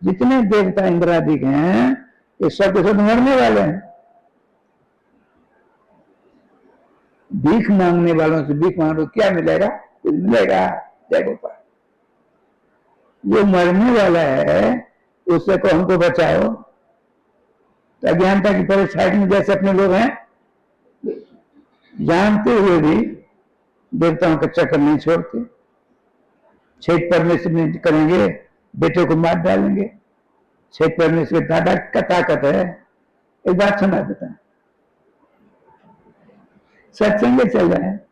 जितने देवता इंद्रादिक हैं ये सब के सब मरने वाले हैं। भीख मांगने वालों से भीख मांगो, क्या मिलेगा? कुछ मिलेगा? जय गोपाल। जो मरने वाला है उससे को हमको बचाओ। तो अज्ञानता की परीक्षा में जैसे अपने लोग हैं, जानते हुए भी देवताओं का चक्कर नहीं छोड़ते। छेद परमेश्वर में करेंगे, बेटे को मार डालेंगे। छेद परमेश्वर दादा का ताकत है। एक बात सुना देता है, सत्संग चल रहा है,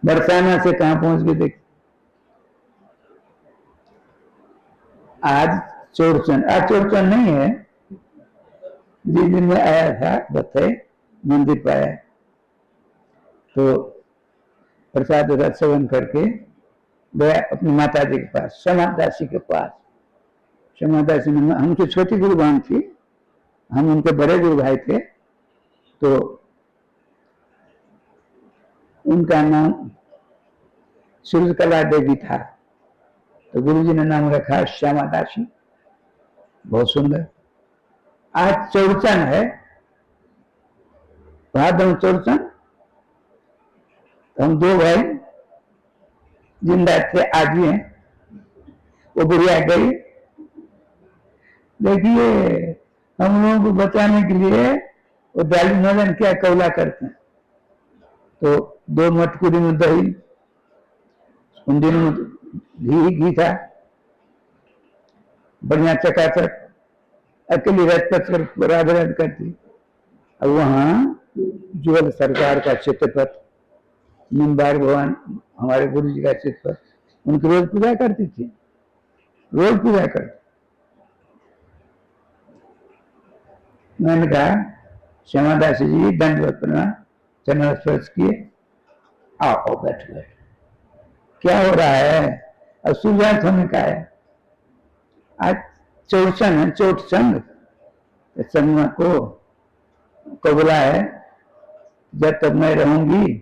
बरसाना से कहां पहुंच गए देख। आज चौड़चन, आज चौड़चन नहीं है, जिस दिन में आया था बथे मंदिर पर आया तो प्रसाद रथ सेवन करके गया अपनी माता जी के पास, क्षमादासी के पास। क्षमादासी में हमसे छोटी गुरु बहन थी, हम उनके बड़े गुरु भाई थे। तो उनका नाम सूर्यकला देवी था, तो गुरु जी ने नाम रखा श्यामादासी। बहुत सुंदर। आज चौड़चन है, भादव चौड़चन। हम दो भाई जिंदा थे, आज भी हैं। वो बुढ़िया गई। देखिए हम लोगों को बचाने के लिए वो डाली नजन क्या कौला करते हैं। तो दो मटकुरी में दही, उन दिनों में घी था, बढ़िया चकाचक, अकेली रथ पर राधा करती। अब वहां जुगल सरकार का चित्रपट, निम्बार भगवान हमारे गुरु जी का चित्रपट, उनकी रोज पूजा करती थी, रोज पूजा करती। मैंने कहा श्यामादासी जी दंडवत प्रणाम, चरण स्पर्श किए, आओ बैठ बैठ। क्या हो रहा है? अब सूर्यास्त होने का है। आज चौड़चन है, चोटचंद संगमा को बोला है, जब तक मैं रहूंगी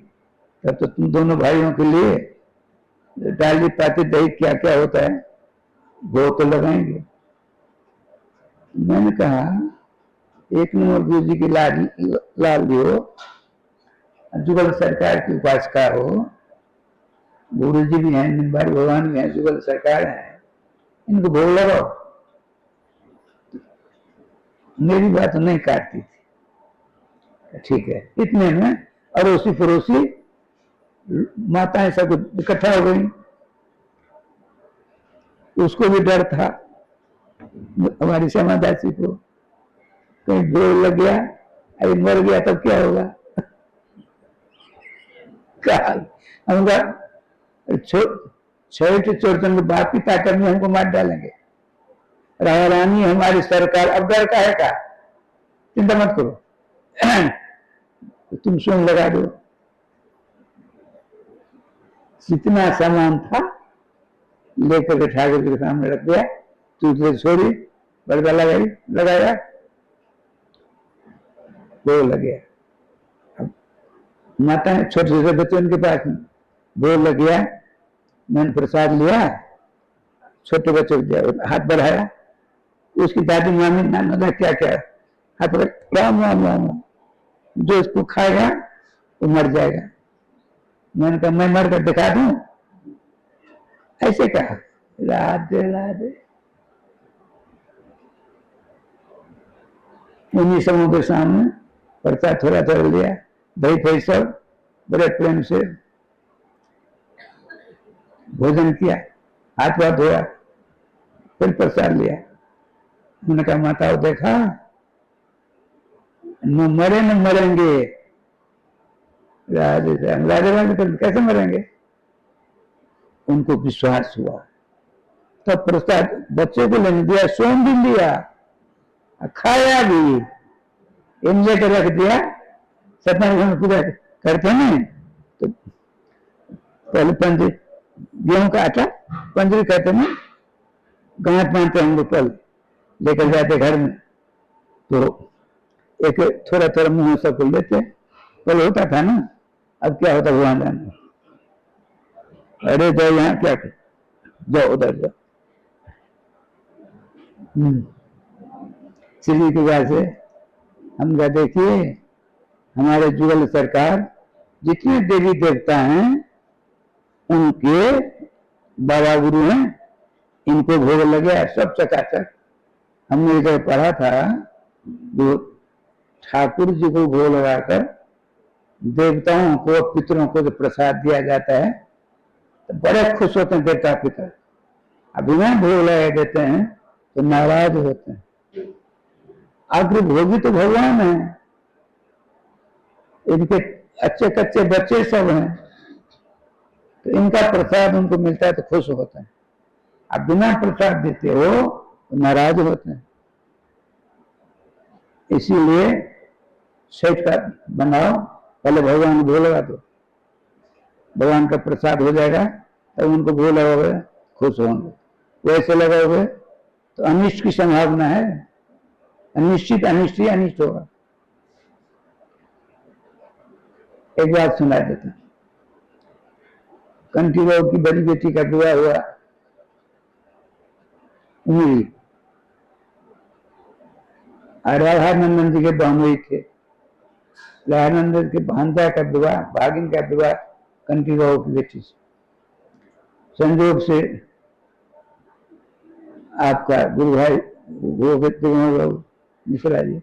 तब तो तुम दोनों भाइयों के लिए डाली पाती दही क्या क्या होता है वो तो लगाएंगे। मैंने कहा एक नंबर गुरु जी की लाल भी हो, जुगल सरकार की उपासका हो, गुरु जी भी हैं, निम्बारी भगवान भी हैं, जुगल सरकार है, इनको भोग लगाओ। मेरी बात नहीं काटती थी, ठीक है। इतने में अड़ोसी पड़ोसी माताएं सब इकट्ठा हो गई। उसको भी डर था हमारी श्यामादासी को, कहीं जोर लग गया, अरे मर गया तब क्या होगा। हमका छोटे चौड़चन के बाप की ताकत में हमको मार डालेंगे। रानी हमारी सरकार, अब डर का है का, चिंता मत करो, तुम स्वयं लगा दो। जितना सामान था लेकर के ठाकुर के सामने रख दिया, दूसरे छोड़ी, बड़का लगाया, भोग लग गया। अब माता है, छोटे छोटे बच्चे उनके पास में, भोग लग गया, मैंने प्रसाद लिया, छोटे बच्चे को दिया, हाथ बढ़ाया, उसकी दादी मामी नाना क्या क्या हाथ बढ़ा, राम राम राम, जो इसको खाएगा वो मर जाएगा। मैंने कहा मैं मर कर दिखा दूं, ऐसे कहा, राधे राधे। उन्हीं समूह के सामने प्रसाद थोड़ा थोड़ा लिया, दही फही सब बड़े प्रेम से भोजन किया, हाथ वाथ धोया, फिर प्रसाद लिया। उन्होंने कहा माता देखा, न मरे न मरेंगे, राधे राधे कैसे मरेंगे? उनको विश्वास हुआ, तब तो प्रसाद बच्चे को लेने दिया, स्वयं भी लिया, खाया भी, इन लेकर रख दिया। सत्यनारायण पूजा करते हैं तो पहले पंजरी, गेहूं का आटा पंजरी कहते हैं, गांठ बांधते हैं लोग, पल लेकर जाते घर में, तो एक थोड़ा थोड़ा मुंह सबको लेते, पल होता था ना, अब क्या होता भगवान जाने। अरे जाओ यहाँ क्या कर, जाओ उधर जाओ। श्री की वजह से हम क्या देखिए, हमारे जुगल सरकार जितने देवी देवता हैं उनके बाबा गुरु हैं, इनको भोग लगे सब चकाचक। हमने इधर पढ़ा था, जो ठाकुर जी को भोग लगाकर देवताओं को पितरों को जो प्रसाद दिया जाता है तो बड़े खुश होते हैं देवता पितर। अभी ना भोग लगा देते हैं तो नाराज होते हैं। आखिर भोगी तो भगवान है, इनके अच्छे कच्चे बच्चे सब हैं, तो इनका प्रसाद उनको मिलता है तो खुश होते हैं। अब बिना प्रसाद देते हो तो नाराज होते हैं। इसीलिए सेठ का बनाओ, पहले भगवान को भोग लगा दो, भगवान का प्रसाद हो जाएगा तब उनको भोग लगाओगे, खुश होंगे। वैसे लगाओगे तो अनिष्ट की संभावना है, अनिश्चित अनिष्ट ही अनिष्ट होगा। एक बात सुना देता, कंठी बाबू की बड़ी बेटी का विवाह हुआ, उंगली राधानंदन जी के बामोई थे। राधानंदन के भांजा का विवाह, भागिन का विवाह कंठी बाबू की बेटी से। संयोग से आपका गुरु भाई मिश्रा जी,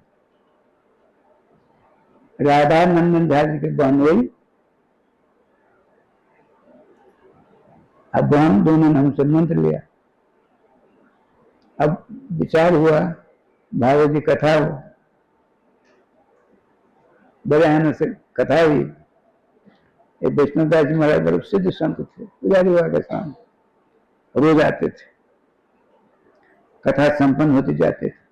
राधानंदन झा जी के बहन हुई। अब बहन दोनों ने हमसे मंत्र लिया। अब विचार हुआ, भागवत जी कथा हो, बड़े आनंद से कथा हुई। एक वैष्णवदास जी महाराज बड़े सिद्ध संत थे, पुजारी हुआ के सामने रोज आते थे, कथा संपन्न होती जाते थे।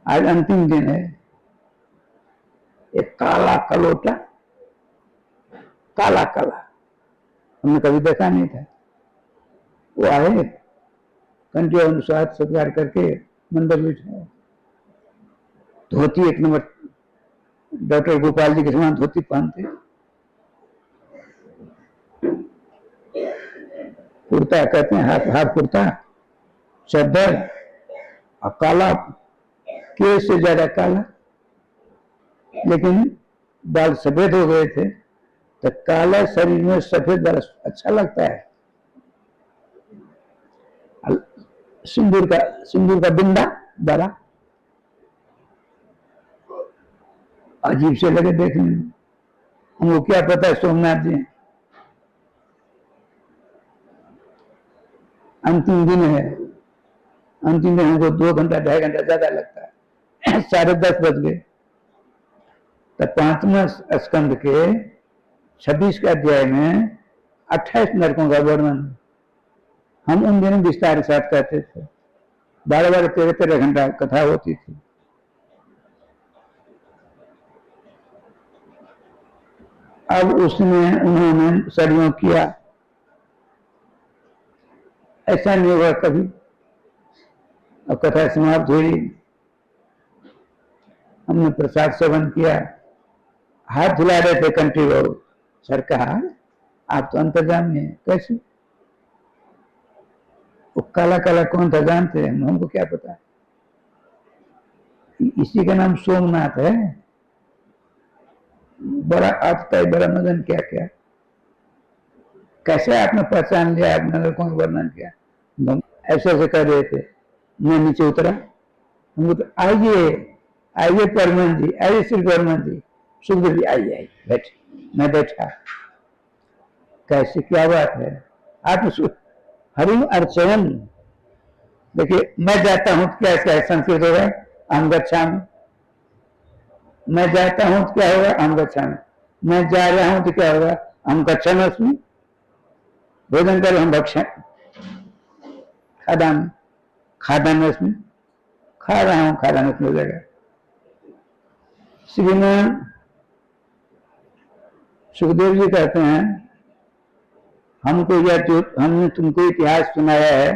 आज अंतिम दिन है, एक काला कलोटा, काला काला, हमने कभी देखा नहीं था। वो आए, कंठी अनुसार सत्कार करके मंदिर बैठे, धोती एक नंबर डॉक्टर गोपाल जी के समान धोती पहनते, कुर्ता कहते हैं, हाफ कुर्ता, चद्दर, और काला, केस से ज्यादा काला, लेकिन बाल सफेद हो गए थे, तो काला शरीर में सफेद बाल अच्छा लगता है। सिंदूर का बिंदा डाला, अजीब से लगे देखने में। हमको क्या पता है सोमनाथ जी। अंतिम दिन है, अंतिम दिन हमको 2 घंटा 2.5 घंटा ज्यादा लगता है। 10:30 बज गए, तो 5वें स्कंद के 26 के अध्याय में 28 नरकों का वर्णन। हम उन दिनों विस्तार के साथ कहते थे, 12-12, 13-13 घंटा कथा होती थी। अब उसमें उन्होंने सदियों किया, ऐसा नहीं हुआ कभी। अब कथा समाप्त हुई, हमने प्रसाद सेवन किया, हाथ धुला रहे थे कंट्री बाबू। सर कहा आप तो अंतर्जामी हैं, कैसे? वो काला काला कौन था जानते हैं? हमको क्या पता, इसी का नाम सोमनाथ है। बड़ा आता है, बड़ा मदन, क्या क्या कैसे आपने पहचान लिया, आपने लड़कों का वर्णन किया। ऐसे ऐसे कर रहे थे, मैं नीचे उतरा, हमको तो आइए आइए परमन जी, आइए श्री परमन जी, सुखदेव जी आइए आइए बैठे। मैं बैठा, कैसे क्या बात है? आप हरि अर्चन, देखिए मैं जाता हूं क्या क्या संस्कृत होगा, हम गच्छामि। मैं जाता हूं तो क्या होगा, हम गच्छामि। मैं जा रहा हूं तो क्या होगा, हम गच्छामि। भोजन कर हम भक्षण, खादान खादान रश्मि, खा रहा हूं, खादान रश्मि हो जाएगा। श्रीमान सुखदेव जी कहते हैं, हमको यह जो हमने तुमको इतिहास सुनाया है,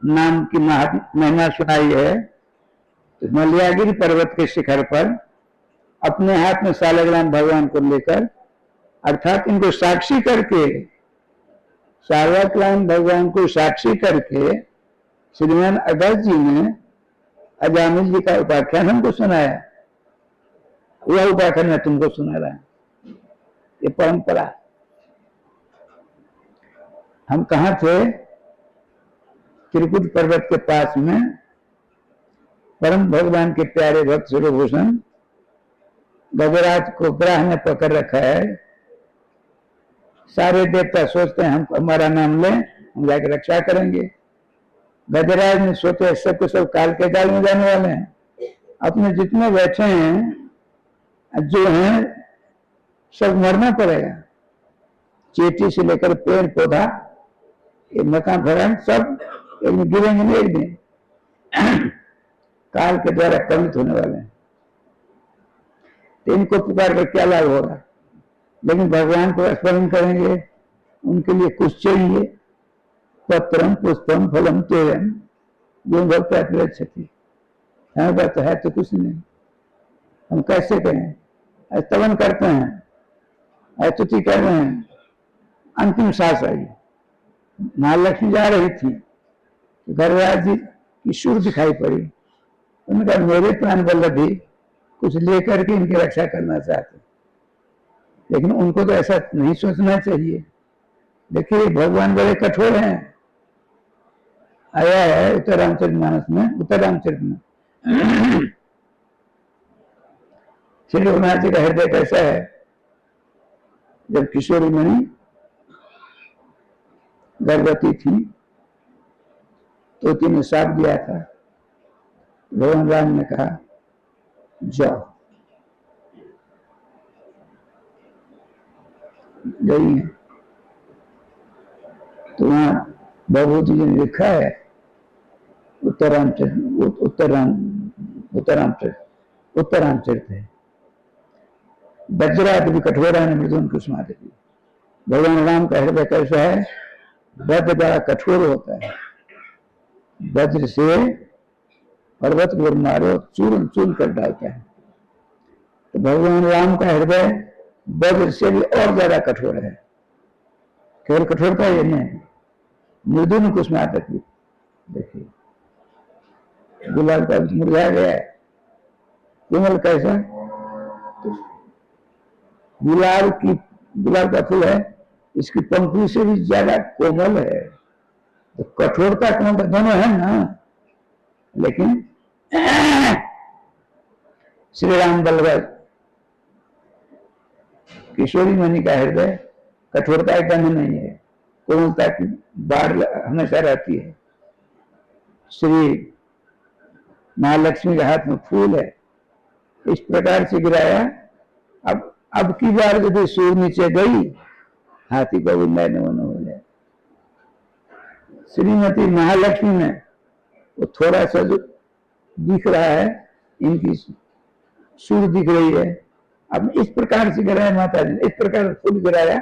नाम की महिमा सुनाई है, तो मलयागिरी पर्वत के शिखर पर अपने हाथ में सालग्राम भगवान को लेकर, अर्थात इनको साक्षी करके, सालग्राम भगवान को साक्षी करके श्रीमान अगस्त जी ने अजामिल जी का उपाख्यान हमको सुनाया। वह उपाख्यान मैं तुमको सुना रहा हूं, ये परंपरा। हम कहां थे? त्रिकुट पर्वत के पास में परम भगवान के प्यारे भक्त सूर्यभूषण गजराज को ग्राह में पकड़ रखा है। सारे देवता सोचते हैं हम हमारा नाम लें, हम जाकर रक्षा करेंगे। गजराज ने सोचे सबके सब काल के जाल में जाने वाले हैं, अपने जितने बैठे हैं जो हैं सब मरना पड़ेगा। चेटी से लेकर पेड़ पौधा, ये मकान भवन सब एक दिन गिरेंगे नहीं, एक दिन काल के द्वारा कमित होने वाले हैं। तो इनको पुकार कर क्या लाभ होगा? लेकिन भगवान को स्मरण करेंगे, उनके लिए कुछ चाहिए, पत्रम पुष्पम फलम तेरम जो भक्त अतिरक्षति। हमें बात है तो कुछ नहीं, हम कैसे कहें? स्तवन करते हैं, स्तुति कर रहे हैं। अंतिम सांस आई, महालक्ष्मी जा रही थी, गजराज जी की सुर दिखाई पड़ी। उन्होंने कहा मेरे प्राण वल्लभी कुछ लेकर के इनकी रक्षा करना चाहते, लेकिन उनको तो ऐसा नहीं सोचना चाहिए। देखिए भगवान बड़े कठोर हैं। आया है उत्तर रामचरितमानस में, उत्तर रामचरित में श्री रघुनाथ जी का हृदय कैसा है? जब किशोरी मणि गर्भवती थी तो तीन साप दिया था, भगवान राम ने कहा जाओ, गई है। तो वहां भगवती जी ने लिखा है उत्तर रामचरित है। वज्राद भी कठोरा ने मृदुन कुसुमा देवी। भगवान राम का हृदय कैसा है? वज्र बड़ा कठोर होता है, वज्र से पर्वत को मारो चूर्ण चूर्ण कर डालता है। तो भगवान राम का हृदय वज्र से भी और ज्यादा कठोर है। केवल कठोरता ये नहीं, मृदुन कुसुमा देवी। देखिए गुलाब का मुरझा गया है, कोमल कैसा? गुलाब का फूल है, इसकी पंखुड़ी से भी ज्यादा कोमल है। तो कठोरता कोमलता दोनों है ना। लेकिन श्री राम बल्लभ किशोरी मणि का हृदय कठोरता का नहीं है, कोमलता की बाढ़ हमेशा रहती है। श्री महालक्ष्मी के हाथ में फूल है, इस प्रकार से गिराया। अब की बार यदि सूर नीचे गई, हाथी का भी मैंने हो जाए। श्रीमती महालक्ष्मी में वो थोड़ा सा जो दिख रहा है, इनकी सूर दिख रही है, अब इस प्रकार से गिराया माता जी ने, इस प्रकार फूल गिराया,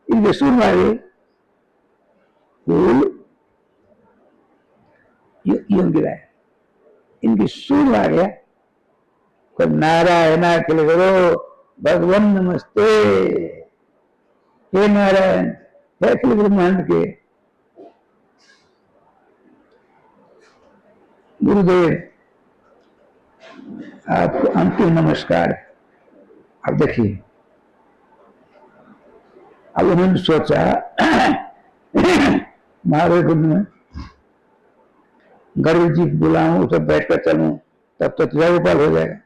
इनके सुर मारे फूल यूं गिराया, इनकी सुर आ गया। तो नारायण अखिल गुरु भगवान नमस्ते, हे नारायण, हे अखिल ब्रह्मांड के गुरुदेव, आपको अंतिम नमस्कार। अब देखिए, अब उन्होंने सोचा महावीर कुंड में गरुड़ जी बुलाऊं, उसे बैठकर चलूं, तब तो जगपाल हो जाएगा।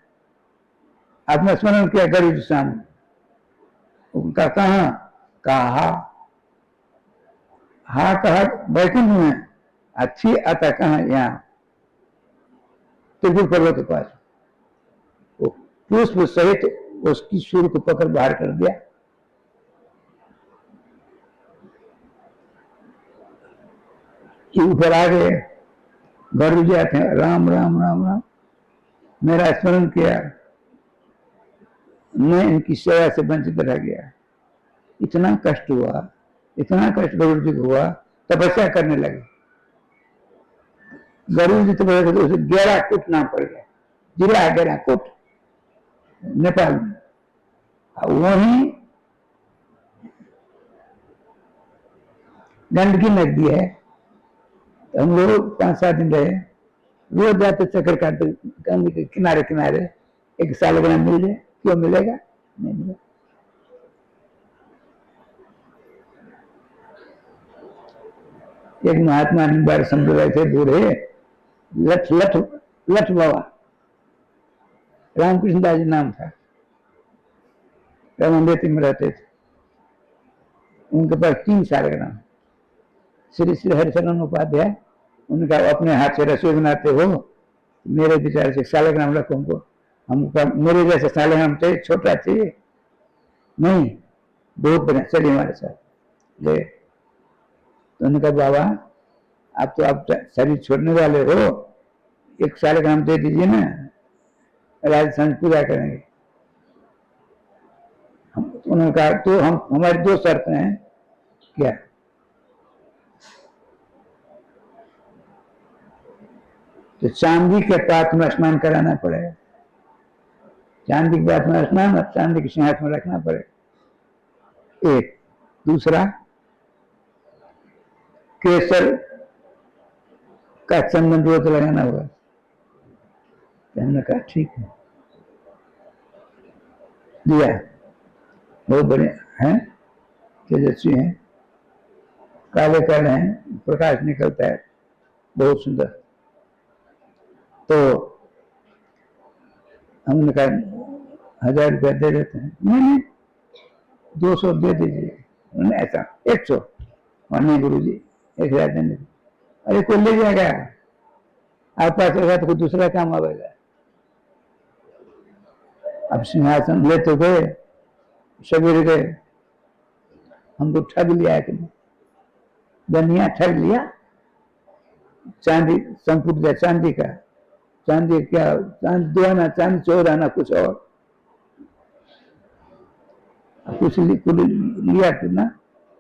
आपने स्मरण किया गरुड़ जी सामने, उनका कहा कहा हा कहा बैकुंठ में, अच्छी आता कहा यहाँ त्रिपुर पर्वत के पास, पुष्प सहित उसकी सूर्य को पकड़ बाहर कर दिया। ऊपर आ गए, गरुड़ जी आते हैं, राम राम राम राम, मेरा स्मरण किया, मैं इनकी सेवा से वंचित रह गया। इतना कष्ट हुआ, इतना कष्ट गरुड़ जी को हुआ, तपस्या करने लगे। गरुड़ जी तपस्या तो उसे गेराकुट नाम पड़ गया, जिला गेराकुट नेपाल में। वहीं गंडकी नदी है, तो हम लोग 5-7 दिन रहे, रोज जाते चक्कर काटते गंगा के किनारे किनारे, एक सालग्राम मिल जाए, क्यों मिलेगा, नहीं मिलेगा। एक महात्मा निम्बार संप्रदाय थे, बूढ़े लठ लठ लठ बाबा, रामकृष्ण दास जी नाम था, रामदेती में रहते थे। उनके पास 3 सालग्राम। श्री श्री हरिशरण उपाध्याय, उनका अपने हाथ से रसोई बनाते हो, मेरे विचार से सालग्राम रखो, हमको मेरे जैसे सालग्राम चाहिए, छोटा चाहिए नहीं, बहुत बढ़िया, चलिए हमारे साथ ले। तो उनका बाबा, आप तो आप शरीर छोड़ने वाले हो, 1 सालग्राम दे दीजिए ना, राजस्थान पूजा करेंगे। उन्होंने कहा तो हम, हमारी 2 शर्तें हैं। क्या? तो चांदी के पात्र में स्नान कराना पड़ेगा, चांदी के पात्र में स्नान और चांदी के सिंहासन में रखना पड़ेगा, एक। दूसरा, केसर का चंदन रोज लगाना होगा। तो हमने कहा ठीक है, दिया। बहुत बढ़िया है, तेजस्वी है, काले काले हैं, प्रकाश निकलता है, बहुत सुंदर। तो हमने कहा 1000 रुपया दे देते हैं। नहीं 200 दे दीजिए। उन्होंने ऐसा 100, और नहीं गुरु जी 1000 देने। अरे कोई ले जाएगा, आप पास रहेगा तो कोई दूसरा काम आएगा। अब सिंहासन ले तो गए, सवेरे गए, हमको ठग लिया कि नहीं, बनिया ठग लिया। चांदी संपुट दिया, चांदी का, चांदी क्या, चांदी 2 आना, चांदी 14 आना, कुछ और कुछ लिया कितना,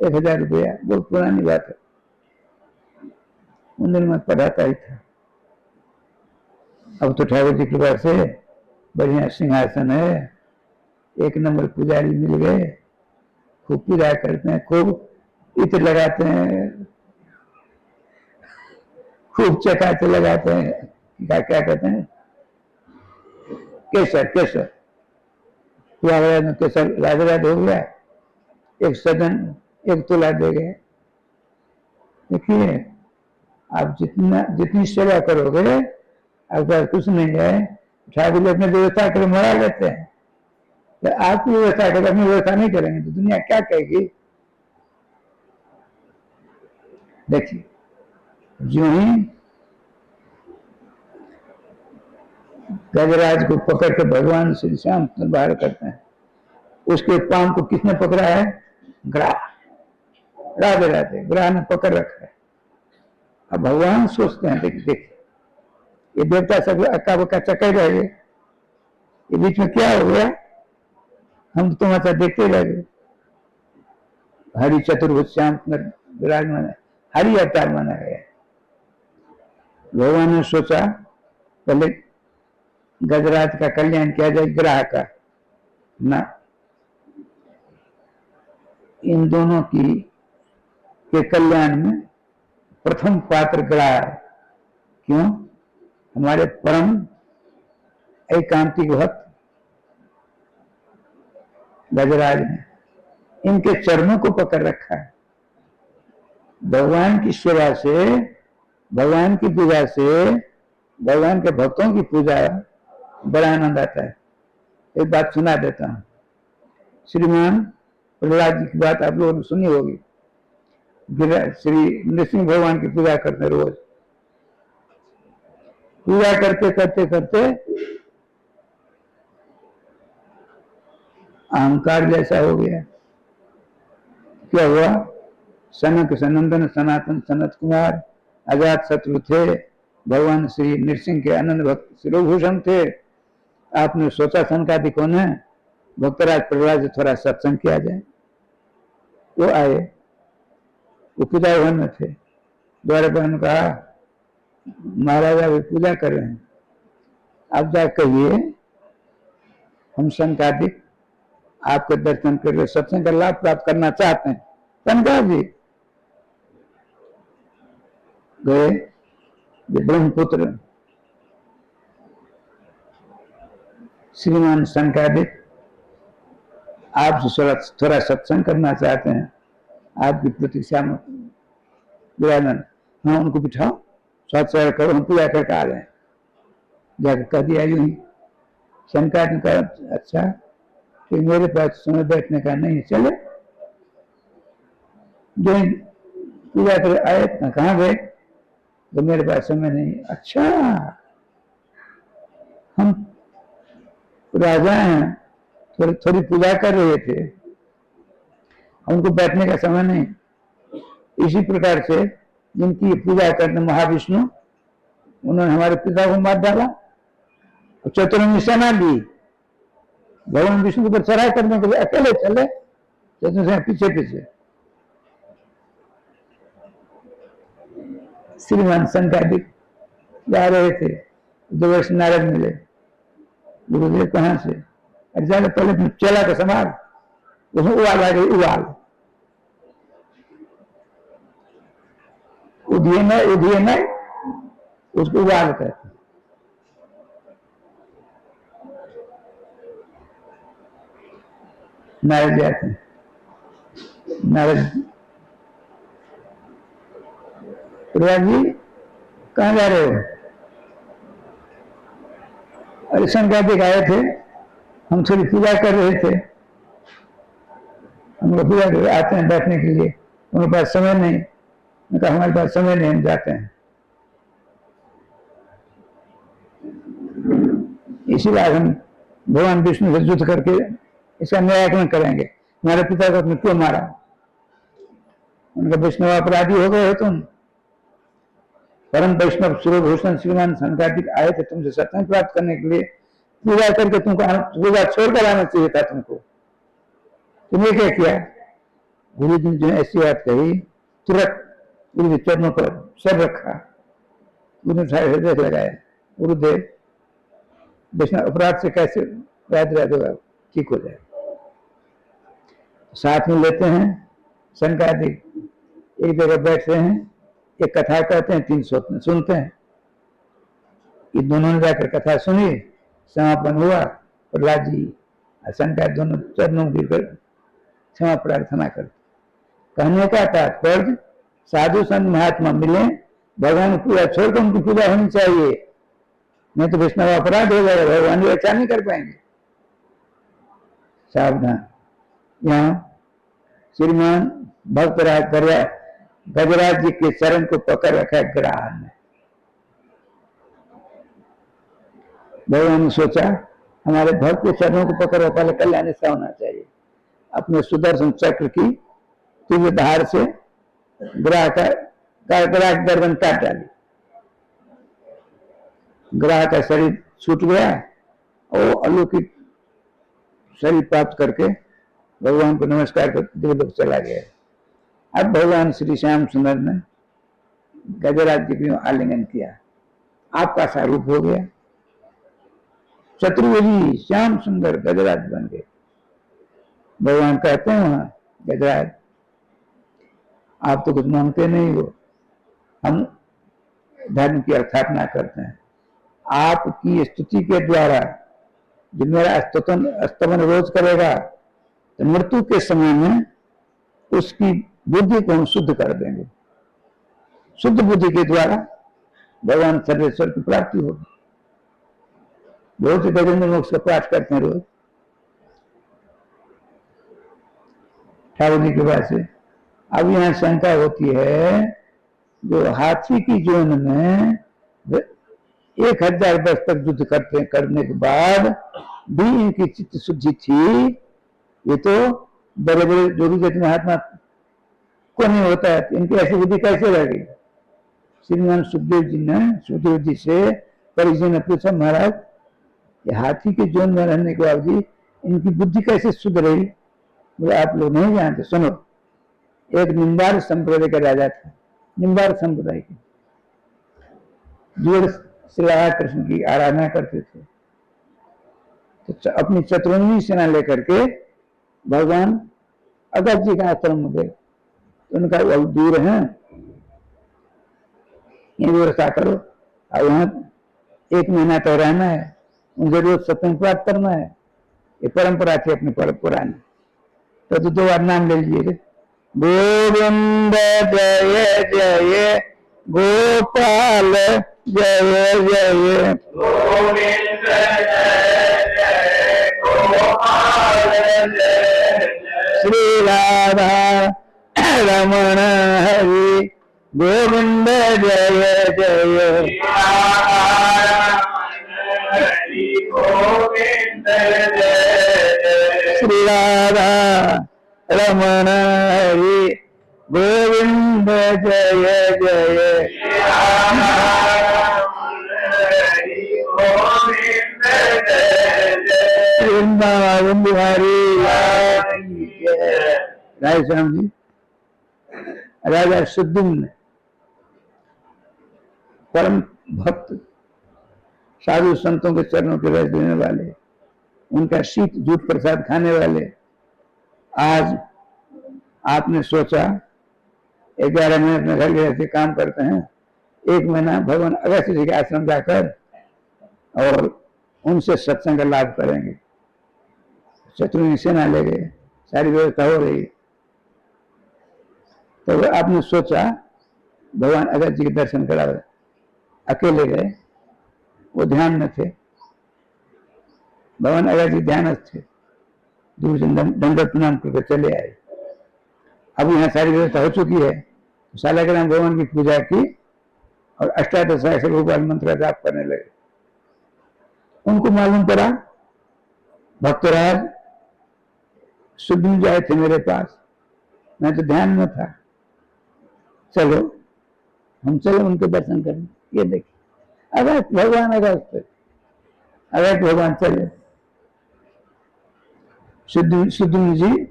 1000 रुपया। बहुत पुरानी बात है, उन दिन मैं पढ़ाता ही था। अब तो ठाकुर जी की कृपा से बढ़िया सिंहासन है, 1 नंबर पुजारी मिल गए, खूब पूजा करते हैं, खूब इत्र लगाते हैं, खूब चकाते लगाते हैं, क्या क्या कहते हैं, केसर, केसर प्रयागराज में केसर राजराज हो गया, 1 सदन 1 तोला दे गए। देखिए, आप जितनी सेवा करोगे, अगर कुछ नहीं जाए, ठाकुर अपने व्यवस्था कर मरा लेते हैं। तो आपकी व्यवस्था करें, अपनी व्यवस्था नहीं करेंगे तो दुनिया क्या कहेगी। देखिए, जो ही गजराज को पकड़ कर भगवान श्री श्याम बाहर करते हैं, उसके पांव को किसने पकड़ा है? ग्राह, राधे राधे, ग्राह ने पकड़ रखा है। अब भगवान सोचते हैं, देखिए ये देवता सब अक्का बक्का चक्कर रह गए, ये बीच में क्या हो गया, हम तो तमाशा देखते रह गए। हरि चतुर्भुज श्याम विराजमान है, हरि अवतार माना गया। भगवान ने सोचा पहले गजराज का कल्याण किया जाए, ग्राह का ना, इन दोनों की के कल्याण में प्रथम पात्र ग्राह है। क्यों? हमारे परम एकांतिक भक्त गजराज हैं, इनके चरणों को पकड़ रखा है। भगवान की सेवा से, भगवान की पूजा से, भगवान के भक्तों की पूजा बड़ा आनंद आता है। एक बात सुना देता हूं। श्रीमान प्रहलाद जी की बात आप लोगों ने सुनी होगी। श्री नृसिंह भगवान की पूजा करते, रोज पूजा करते करते करते अहंकार जैसा हो गया। क्या हुआ? सनक सनंदन सनातन सनत कुमार अजात शत्रु थे, भगवान श्री नृसिंह के आनंद भक्त शिरोभूषण थे। आपने सोचा सनकादि कौन है, भक्तराज प्रहलाद से थोड़ा सत्संग किया जाए। वो आए, वो पूजा भवन में थे। द्वारा पर ने कहा महाराजा भी पूजा कर रहे हैं, आप जा कहिए हम सनकादिक आपके दर्शन कर रहे, सत्संग का लाभ प्राप्त करना चाहते हैं। सनकाद जी गए, ब्रह्मपुत्र श्रीमान सनकादिक आपसे थोड़ा सत्संग करना चाहते हैं, आपकी प्रतीक्षा में विराजमान। हाँ, उनको बिठाओ, सत्संग करो, हम पूजा करके आ रहे हैं। जाकर कह दिया यूं ही। शंकर ने कहा अच्छा कि मेरे पास समय बैठने का नहीं, चले। जो पूजा कर आए, कहाँ गए? तो मेरे पास समय नहीं। अच्छा, हम राजा हैं, थोड़ी पूजा कर रहे थे, हमको बैठने का समय नहीं। इसी प्रकार से जिनकी पूजा करने महाविष्णु, उन्होंने हमारे पिता को मार डाला, चतुरंगी सेना ली, भगवान विष्णु के ऊपर चढ़ाई करने के लिए अकेले चले, चतुर सेना पीछे पीछे। श्रीमान सनकादिक जा रहे थे, देवर्षि नारद मिले। गुरुदेव कहाँ से? जाकर पहले चेला का संभाल, उसमें उबाल आ गई, उबाल उधिए नहीं, उसको उबाल कहते। नारद जाते हैं, नारद प्रहलाद जी कहाँ जा रहे हो? अरे सनकादिक आए थे, हम थोड़ी पूजा कर रहे थे, हम लोग पूजा कर आते हैं बैठने के लिए, उनके पास समय नहीं। मैं कहा हमारे पास समय नहीं, हम जाते हैं। इसीलिए हम भगवान विष्णु से युद्ध करके इसका निराकरण करेंगे। हमारे पिता को अपने क्यों मारा? उनका वैष्णव अपराधी हो गए हो तुम। परम वैष्णव शिरोभूषण श्रीमान सनकादिक आए थे तुमसे सत्संग प्राप्त करने के लिए, पूजा करके तुमको पूजा छोड़कर आना चाहिए था तुमको। तुमने क्या किया? गुरु जी ने ऐसी बात कही, तुरंत गुरु जी चरणों पर सर रखा, गुरु ने हृदय लगाया, गुरुदेव वैष्णव अपराध से कैसे याद रह ठीक हो जाए। साथ में लेते हैं सनकादिक, एक जगह बैठते हैं, एक कथा कहते हैं, 3 सुनते हैं। ये दोनों ने जाकर कथा सुनी, समापन हुआ, प्रहलाद जी सनकादिक दोनों चरणों में गिरकर क्षमा प्रार्थना करते। कहने का तात्पर्य साधु संत महात्मा मिले, भगवान की पूजा छोड़कर उनकी पूजा होनी चाहिए, नहीं तो वैष्णव अपराध हो जाएगा, भगवान रक्षा नहीं कर पाएंगे। सावधान। यहाँ श्रीमान भक्तराज गजराज जी के चरण को पकड़ रखा है ग्राह ने। भगवान ने सोचा हमारे भक्त के चरणों को पकड़ पहले कल्याण ऐसा होना चाहिए। अपने सुदर्शन चक्र की तीव्र धार से ग्राह का गर्दन काट डाली, ग्राह का शरीर छूट गया और अलौकिक शरीर प्राप्त करके भगवान को नमस्कार करके देवलोक चला गया। अब भगवान श्री श्याम सुंदर ने गजराज जी को आलिंगन किया, आपका स्वरूप हो गया, चतुर्वेदी श्याम सुंदर गजराज बन गए। भगवान कहते हैं वहां गजराज, आप तो कुछ मांगते नहीं हो, हम धर्म की स्थापना करते हैं। आपकी स्तुति के द्वारा जो मेरा स्तमन रोज करेगा तो मृत्यु के समय में उसकी बुद्धि को हम शुद्ध कर देंगे। शुद्ध बुद्धि के द्वारा भगवान सर्वेश्वर की प्राप्ति होगी। बहुत से गजेंद्र मोक्ष का पाठ करते हैं रोज ठाकुर जी के पास से। अब यहाँ शंका होती है, जो हाथी की जोन में 1000 वर्ष तक युद्ध करने के बाद भी इनकी चित्त शुद्धि थी, ये तो बड़े बड़े जो भी कहते महात्मा को नहीं होता है, इनकी ऐसी बुद्धि कैसे रह गई। श्रीमान सुखदेव जी ने सुखदेव जी से परिजन ने पूछा, महाराज ये हाथी के जोन में रहने के बाद भी इनकी बुद्धि कैसे शुद्ध रही। बोले आप लोग नहीं जानते, सुनो। एक निम्बार संप्रदाय का राजा था, निम्बार संप्रदाय के, जो श्री राधा कृष्ण की आराधना करते थे। तो अपनी चतुरंगी सेना लेकर के भगवान अगस्त जी का आश्रम में गए। तो उनका बहुत दूर है, ये व्यवस्था करो, और वहां 1 महीना तो रहना है, उनसे रोज सत्संग प्राप्त करना है। ये परंपरा थी अपनी पुरानी। तो 2 बार नाम ले लीजिए, गोविंद जय जय गोपाल जय जय, गोविंद जय जय गोपाल जय जय, श्री राधा रमण हरि गोविंद जय जय, गोविंद जय जय, श्री राधा रमण हरि गोविंद जय जय, गोविंद जय जय, वृंदावन बिहारी राय श्याम जी। राजा सुद्दुम्न परम भक्त, साधु संतों के चरणों के रस देने वाले, उनका शीत दूध प्रसाद खाने वाले, आज आपने सोचा 11 महीने अपने घर के ऐसे काम करते हैं, 1 महीना भगवान अगस्त जी के आश्रम जाकर और उनसे सत्संग का लाभ करेंगे। शत्रुघ्न सेना ले गए, सारी व्यवस्था हो रही। तो आपने सोचा भगवान अगस्त जी के दर्शन करावे, अकेले गए, वो ध्यान में थे। भगवान अगस्त जी ध्यानस्थ थे, दूर से दंडवत प्रणाम करके चले आए। अब यहाँ सारी व्यवस्था हो चुकी है, तो सालग्राम भगवान की पूजा की और अष्टादश सहस्त्र गोपाल मंत्र जाप करने लगे। उनको मालूम पड़ा भक्तराज सुद्दुम्न आए थे मेरे पास, मैं तो ध्यान में था, चलो हम चलो उनके दर्शन करें। ये देखिए अगस्त भगवान, अगस्त भगवान चले। सुद्दुम्न जी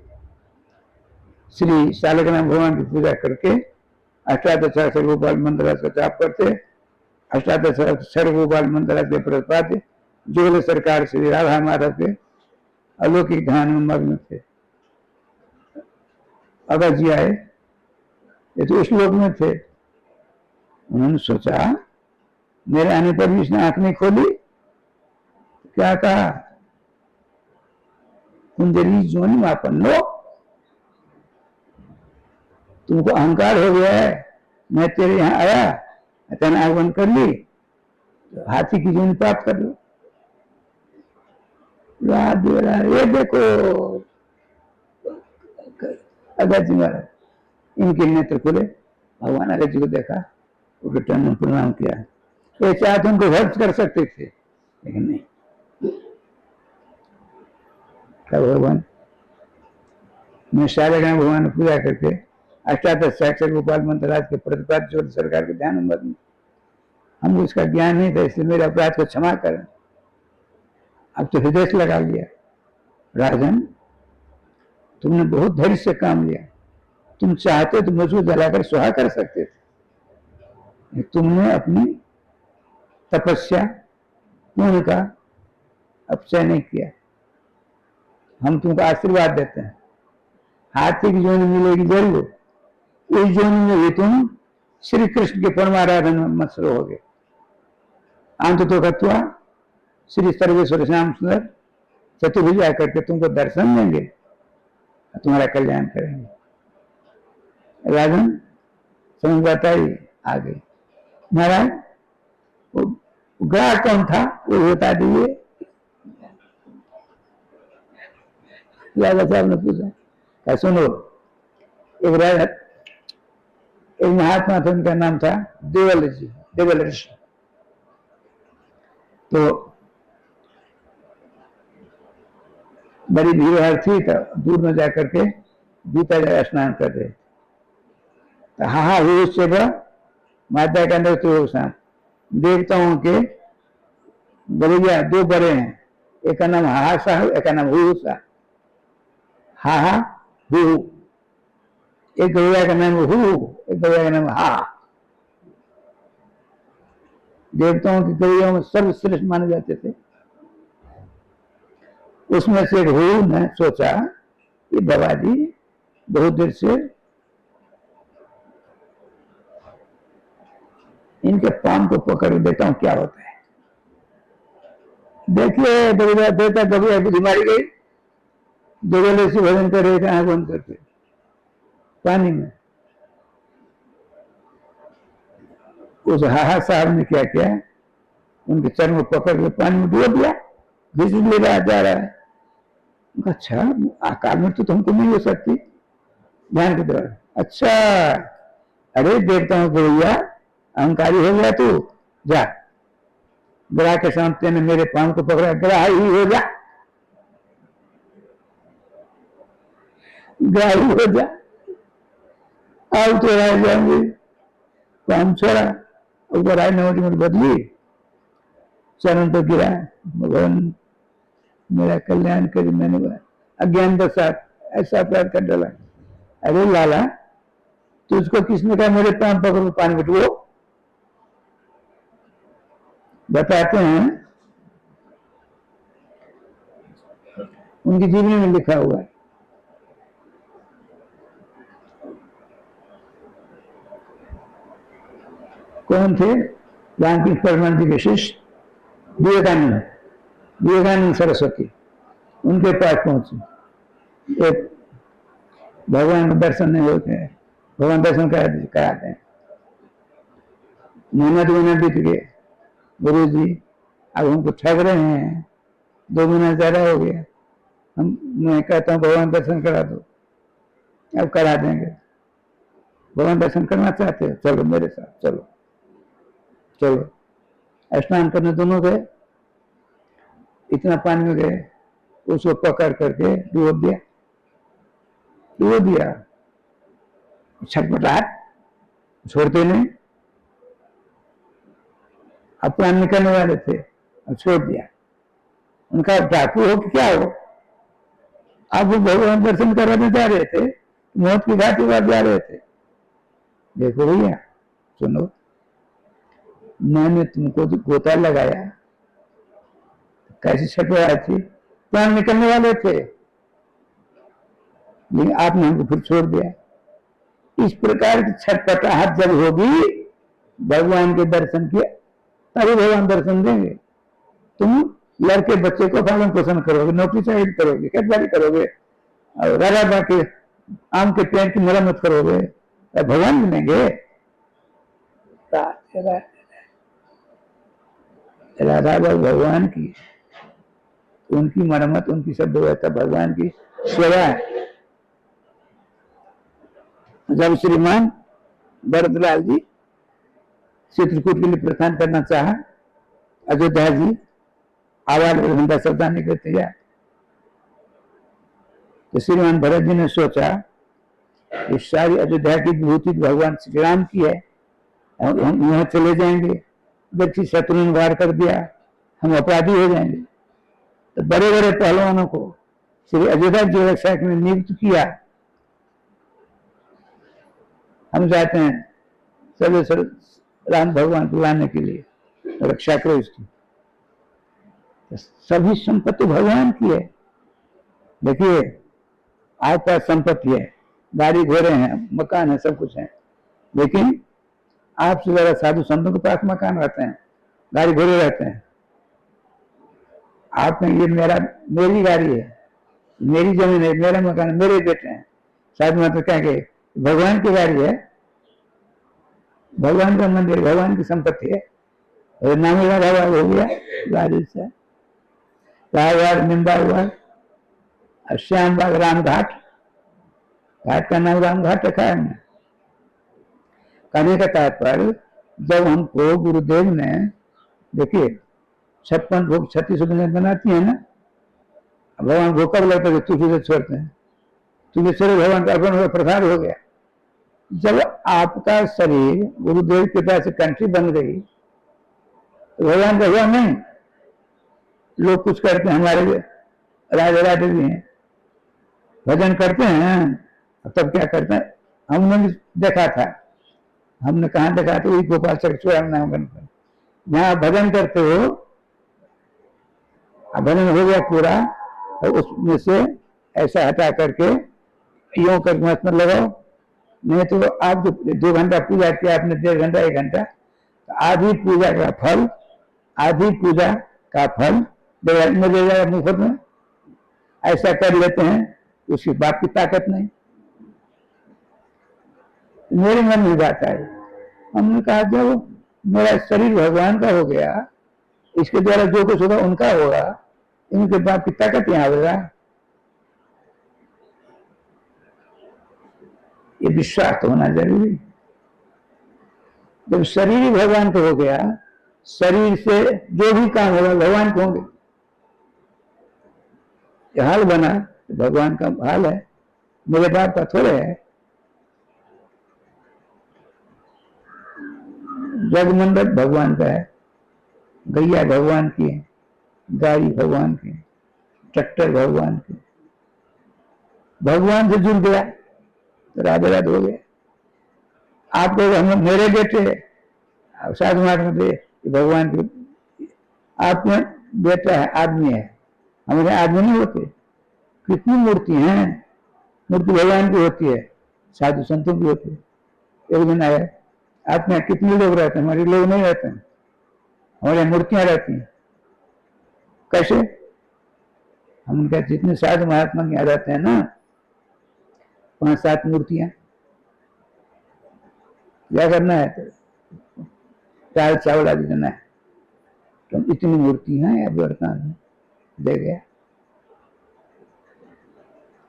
श्री सालग्राम भगवान की पूजा करके अष्टादश सहस्त्र गोपाल मंत्र का जाप करते। अष्टादश सहस्त्र गोपाल मंत्र के प्रतिपाद्य जोगल सरकार श्री राधा माधव के अलौकिक ध्यान में मग्न थे। अगस्त जी आए, ये तो उस लोक में थे। उन्होंने सोचा मेरे आने पर भी इसने आंख नहीं खोली, क्या कहा, कुंजली जोनि मापन्नो, तुमको अहंकार हो गया है, मैं तेरे यहाँ आया, अचानक आंख बंद कर ली, तो हाथी की जोनि प्राप्त कर लो। ये देखो अगस्त जी महाराज, इनके नेत्र खुले, भगवान अगस्त जी को देखा, उनके टन प्रणाम किया। ये चाहते उनको भक्त कर सकते थे, लेकिन नहीं। तब भगवान मैं सालग्राम भगवान ने पूजा करके अष्टादश सहस्त्र गोपाल मंत्र के प्रतिपाद जो सरकार के ध्यान में, हमको इसका ज्ञान नहीं था, इसलिए मेरे अपराध को क्षमा करें। अब तो हृदय से लगा लिया, राजन, तुमने बहुत धैर्य से काम लिया, तुम चाहते तो मुझको जलाकर सुहा कर सकते थे, तुमने अपनी तपस्या पूर्ण का अपचय नहीं किया। हम तुमको आशीर्वाद देते हैं, हाथी की जोनी मिलेगी जरूर, उस जोनी में भी तुम श्री कृष्ण के परमाराधन में मत रहोगे। अंत तो कत्वा श्री सर्वेश्वर श्याम सुंदर चतुर्भुज करके तुमको दर्शन देंगे, तुम्हारा कल्याण करेंगे। राजन समझ बताइए आगे। महाराज वो ग्राहक कौन था वो बता दीजिए। राजा साहब ने पूछा, क्या सुनो, एक राजा, एक महात्मा था, उनका नाम था देवल ऋषि। तो बड़ी भीड़ भाड़ थी, तो दूर में जाकर के गीता जगह स्नान कर रहे, तो हाँ उससे माता का नृत्य देखता हूं कि बड़े दो बड़े हैं, एक का नाम हाहा साहब, एक का नाम हुसा। हाहा हु, एक गौया का नाम हु, एक गौया का नाम हा। देखता हूं कि गौया में सर्वश्रेष्ठ माने जाते थे। उसमें से एक हु ने सोचा कि बाबा जी बहुत देर से इनके पान को पकड़ देता हूं, क्या होता है। देखिए देता गौया बुद्धि मारी गई, दोगले से भजन कर रहे थे आंख बंद करके पानी में। उस हाहा साहब ने क्या किया, उनके चरण को पकड़ के पानी में डूब दिया, घिस ले रहा जा रहा है। अच्छा अकाल मृत्यु तो हमको नहीं हो सकती, ध्यान की तरफ। अच्छा अरे देखता हूं भैया अहंकारी हो गया तू, जा ग्राह के सामने ने मेरे पांव को पकड़ा, ग्राह ही हो जा, ग्राही हो जा, अब तो रह जाएंगे। काम छोड़ा, ऊपर आए नोटी में बदली, चरण तो गिरा, भगवान मेरा कल्याण करी, मैंने अज्ञान के साथ ऐसा अपराध कर डाला। अरे लाला तुझको किसने कहा मेरे पांव पकड़ पानी में डूबो। बताते हैं उनकी जीवनी में लिखा हुआ है। कौन थे? रामकृष्ण परमहंस जी के शिष्य विवेकानंद सरस्वती, उनके पास पहुंचे। एक भगवान के दर्शन नहीं होते हैं, भगवान दर्शन कराते हैं। महीना बीत गए, गुरु जी अब हमको ठग रहे हैं, 2 महीना ज्यादा हो गया, मैं कहता हूँ भगवान दर्शन करा दो। अब करा देंगे। भगवान दर्शन करना चाहते हो, चलो मेरे साथ, चलो चलो। स्नान करने दोनों गए, इतना पानी में गए, उसको पकड़ करके डूब दिया। छटपटाहट छोड़ते नहीं, अब प्राण निकलने वाले थे, अब छोड़ दिया। उनका डाकू हो कि क्या हो, अब वो भगवान दर्शन कराने जा रहे थे, मौत की घाटी पर जा रहे थे। देखो भैया सुनो, मैंने तुमको जो गोता लगाया, कैसी छटपटाहट थी, प्राण निकलने वाले थे, लेकिन आपने हमको फिर छोड़ दिया। इस प्रकार की छटपटाहट जब होगी भगवान के दर्शन की, तभी भगवान दर्शन देंगे। तुम लड़के बच्चे को पालन पोषण करोगे, नौकरी चाकरी करोगे, खेतबाड़ी करोगे, और राजा के आम के पेड़ की मरम्मत करोगे, तो भगवान मिलेंगे। राधा भगवान की, उनकी मरम्मत, उनकी सब व्यवस्था भगवान की सेवा है। जब श्रीमान भरतलाल जी चित्रकूट के लिए प्रस्थान करना चाहा, अयोध्या जी आवाज घंटा सावधानी करते जाए, तो श्रीमान भरत जी ने सोचा कि सारी अयोध्या की विभूति भगवान श्री राम की है, और हम यहाँ चले जाएंगे, व्यक्ति शत्रु ने वार कर दिया, हम अपराधी हो जाएंगे। तो बड़े बड़े पहलवानों को श्री अयोध्या जी रक्षा में नियुक्त किया। हम चाहते हैं सर्वेश्वर राम भगवान को लाने के लिए रक्षा करो इसकी। सभी संपत्ति भगवान की है। देखिए आपका संपत्ति है, गाड़ी घोड़े हैं, मकान है, सब कुछ है, लेकिन आपसे ज्यादा साधु संतों के पास मकान रहते हैं, गाड़ी घोड़े रहते हैं। आप में ये मेरी गाड़ी है, मेरी जमीन है, मेरा मकान है, मेरे बेटे हैं। साधु महात्मा कहेंगे भगवान की गाड़ी है, भगवान का मंदिर, भगवान की संपत्ति है। और नामी राधा हो गया गाड़ी से, राजबाग, निम्बाबाग, श्यामबाग, राम घाट, घाट का नाम राम घाट रखा है हमने। कहने का तात्पर्य जब हमको गुरुदेव ने, देखिए 56 भोग 36 बनाती है ना, भगवान को कब लगता है तुझे से छोड़ते हैं, तुझे छोड़े भगवान का अर्पण प्रसाद हो गया। जब आपका शरीर गुरुदेव के पास से कंट्री बन गई तो भगवान का हुआ नहीं। लोग कुछ करते हैं, हमारे राजा राजे भी हैं, भजन करते हैं, तब क्या करते हैं, हमने भी देखा था, हमने कहाँ देखा था, वही गोपाल चौड़ा नाम पर जहाँ भजन करते हो, भजन हो गया पूरा, तो उसमें से ऐसा हटा करके यूं करके मत लगाओ, नहीं तो आप जो 2 घंटा पूजा किया आपने, 1.5 घंटा 1 घंटा, तो आधी पूजा का फल, आधी पूजा का फल मिल जाएगा मुफ्त में। ऐसा कर लेते हैं, उसकी बाप की ताकत नहीं। मेरे मन में बात आई, हमने कहा जब मेरा शरीर भगवान का हो गया, इसके द्वारा जो कुछ होगा उनका होगा, इनके बाप की ताकत यहाँ आवेगा। ये विश्वास होना जरूरी। जब शरीर ही भगवान को हो गया, शरीर से जो भी काम होगा भगवान को होंगे। हाल बना भगवान का हाल है, मेरे बाप का थोड़े है। जगमंडल भगवान का है, गैया भगवान की है, गाड़ी भगवान की, ट्रैक्टर भगवान की। भगवान से जुड़ गया तो राधे राधे हो गया। आप लोग हम मेरे बेटे साधु महात्मा भगवान के, आप में बेटा है, आदमी है, हमारे आदमी नहीं होते। कितनी मूर्ति हैं, मूर्ति भगवान की होती है, साधु संतों की होती है। एक दिन आया, आप में कितने लोग रहते हैं, हमारे लोग नहीं रहते हैं, हमारे मूर्तियां रहती हैं। कैसे? हम उनका जितने साधु महात्मा के आ जाते हैं ना, 5-7 मूर्तियां, क्या करना है तो दाल चावल आदि देना है, तो इतनी मूर्ति हैं या बर्तन दे गया।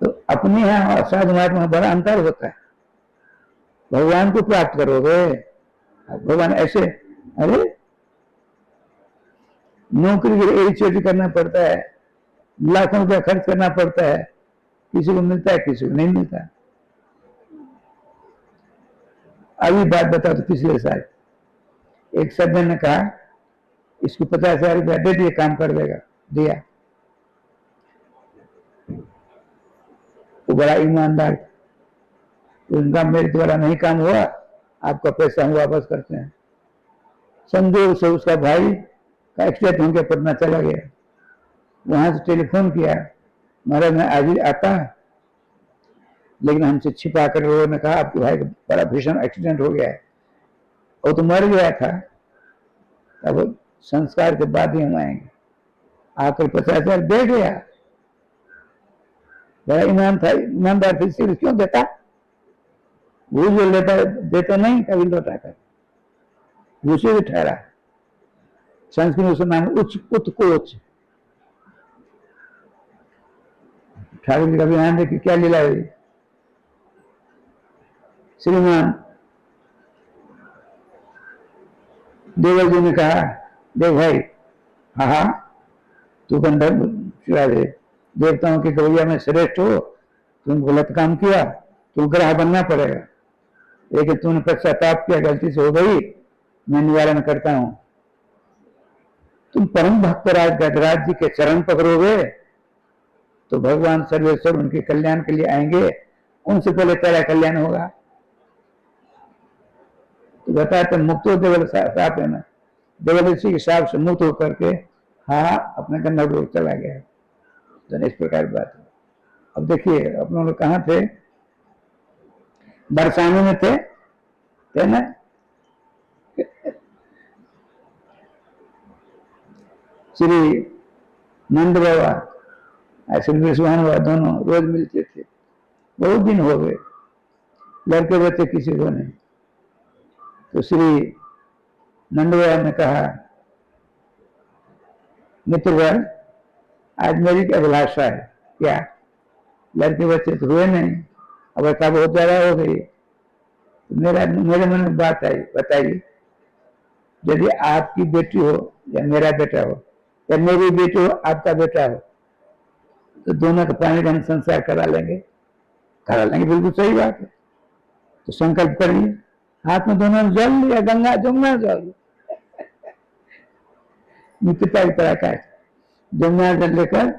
तो अपने यहाँ और साधु महात्मा में बड़ा अंतर होता है। भगवान को प्राप्त करोगे, भगवान ऐसे, अरे नौकरी के लिए चोरी करना पड़ता है, लाखों रुपया खर्च करना पड़ता है, किसी को मिलता है किसी को नहीं मिलता। अभी बात बताओ तो पिछले साल एक सज्जन ने कहा इसको 50,000 रुपया दे दिए, काम कर देगा, दिया। वो बड़ा ईमानदार, उनका मेरे द्वारा नहीं काम हुआ, आपका पैसा हम वापस करते हैं। संजोग से उसका भाई का एक्सीडेंट होकर पटना चला गया, वहां से टेलीफोन किया, महाराज मैं आज ही आता, लेकिन हमसे छिपा कर लोगों ने कहा आपके भाई का बड़ा भीषण एक्सीडेंट हो गया है, वो तो मर गया था, अब संस्कार के बाद ही हम आएंगे। आकर 50,000 दे गया, बड़ा ईमान था, ईमानदार था, इसलिए क्यों देता, घूस जो लेता देता नहीं, कभी लौटा कर घूसे भी ठहरा। संस्कृत में उसका नाम उच्च उत्कोच। ठाकुर जी का बयान देखिए क्या लीला हुई। श्रीमान देवल जी ने कहा, देव भाई, हाँ तू गंधर्व चुरा दे, देवताओं के गवैया में श्रेष्ठ हो, तुम गलत काम किया, तुम ग्रह बनना पड़ेगा, लेकिन तुमने पश्चाताप किया, गलती से हो गई, मैं निवारण करता हूं। तुम परम भक्तराज गजराज जी के चरण पकड़ोगे तो भगवान सर्वेश्वर उनके कल्याण के लिए आएंगे, उनसे पहले तेरा कल्याण होगा। तो बताते मुक्तो देवल साप है ना, देवल ऋषि के साप से मुक्त होकर के हाँ अपने गंधर्व लोग चला गया। तो इस प्रकार बात है। अब देखिए अपने लोग कहाँ थे, बरसाने में थे ना। श्री नंद बाबा श्री विश्वान बाबा दोनों रोज मिलते थे, बहुत दिन हो गए, लड़के बच्चे किसी को नहीं। तो श्री नंद बाबा ने कहा मित्रवर आज मेरी अभिलाषा है, क्या? लड़के बच्चे तो हुए नहीं, अवस्था बहुत ज्यादा हो गई। मेरे मन में बात आई, बताइए यदि आपकी बेटी हो या मेरा बेटा हो या मेरी बेटी हो आपका बेटा हो, तो दोनों का पानी का हम संस्कार करा लेंगे। बिल्कुल सही बात है। तो संकल्प करिए, हाथ में दोनों जल लिया, गंगा जमुना जल, पिता की तरह का जमुना जल लेकर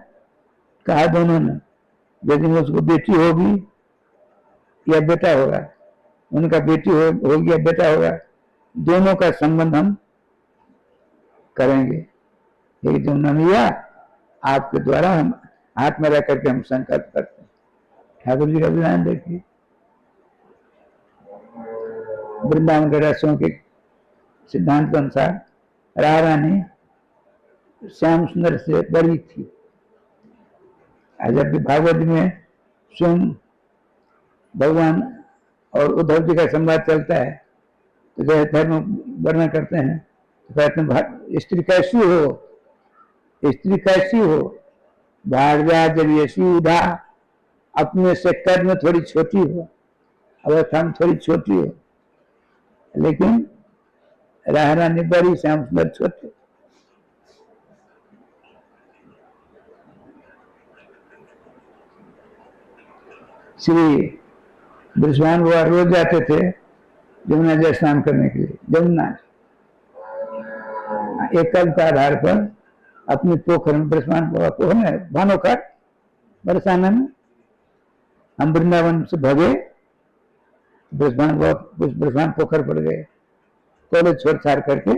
कहा दोनों ने यदि मुझको बेटी होगी या बेटा होगा, उनका बेटी होगी या बेटा होगा, दोनों का संबंध हम करेंगे। एक जमुना मैया आपके द्वारा हम हाथ में रह करके हम संकल्प करते हैं। ठाकुर जी का विधान देखिए, वृंदावन के रसों के सिद्धांत के अनुसार राधा रानी श्याम सुंदर से बड़ी थी। जबकि भागवत में स्वयं भगवान और उद्धव जी का संवाद चलता है, तो जो धर्म वर्णन करते हैं तो कहते हैं स्त्री कैसी हो, भार्या जब यशोदा अपने से कद में थोड़ी छोटी हो, अवस्था में थोड़ी छोटी हो, लेकिन राधा रानी बड़ी, श्याम सुंदर छोटे। श्री ब्रजवान बाबा रोज जाते थे यमुना जी स्नान करने के लिए। यमुना एक कल के आधार पर अपनी पोखर में, ब्रजवान बाबा पोखर में भानोखर बरसाना में, हम वृंदावन से भगे, ब्रजवान पोखर पड़ गए। कॉलेज छोड़ छाड़ करके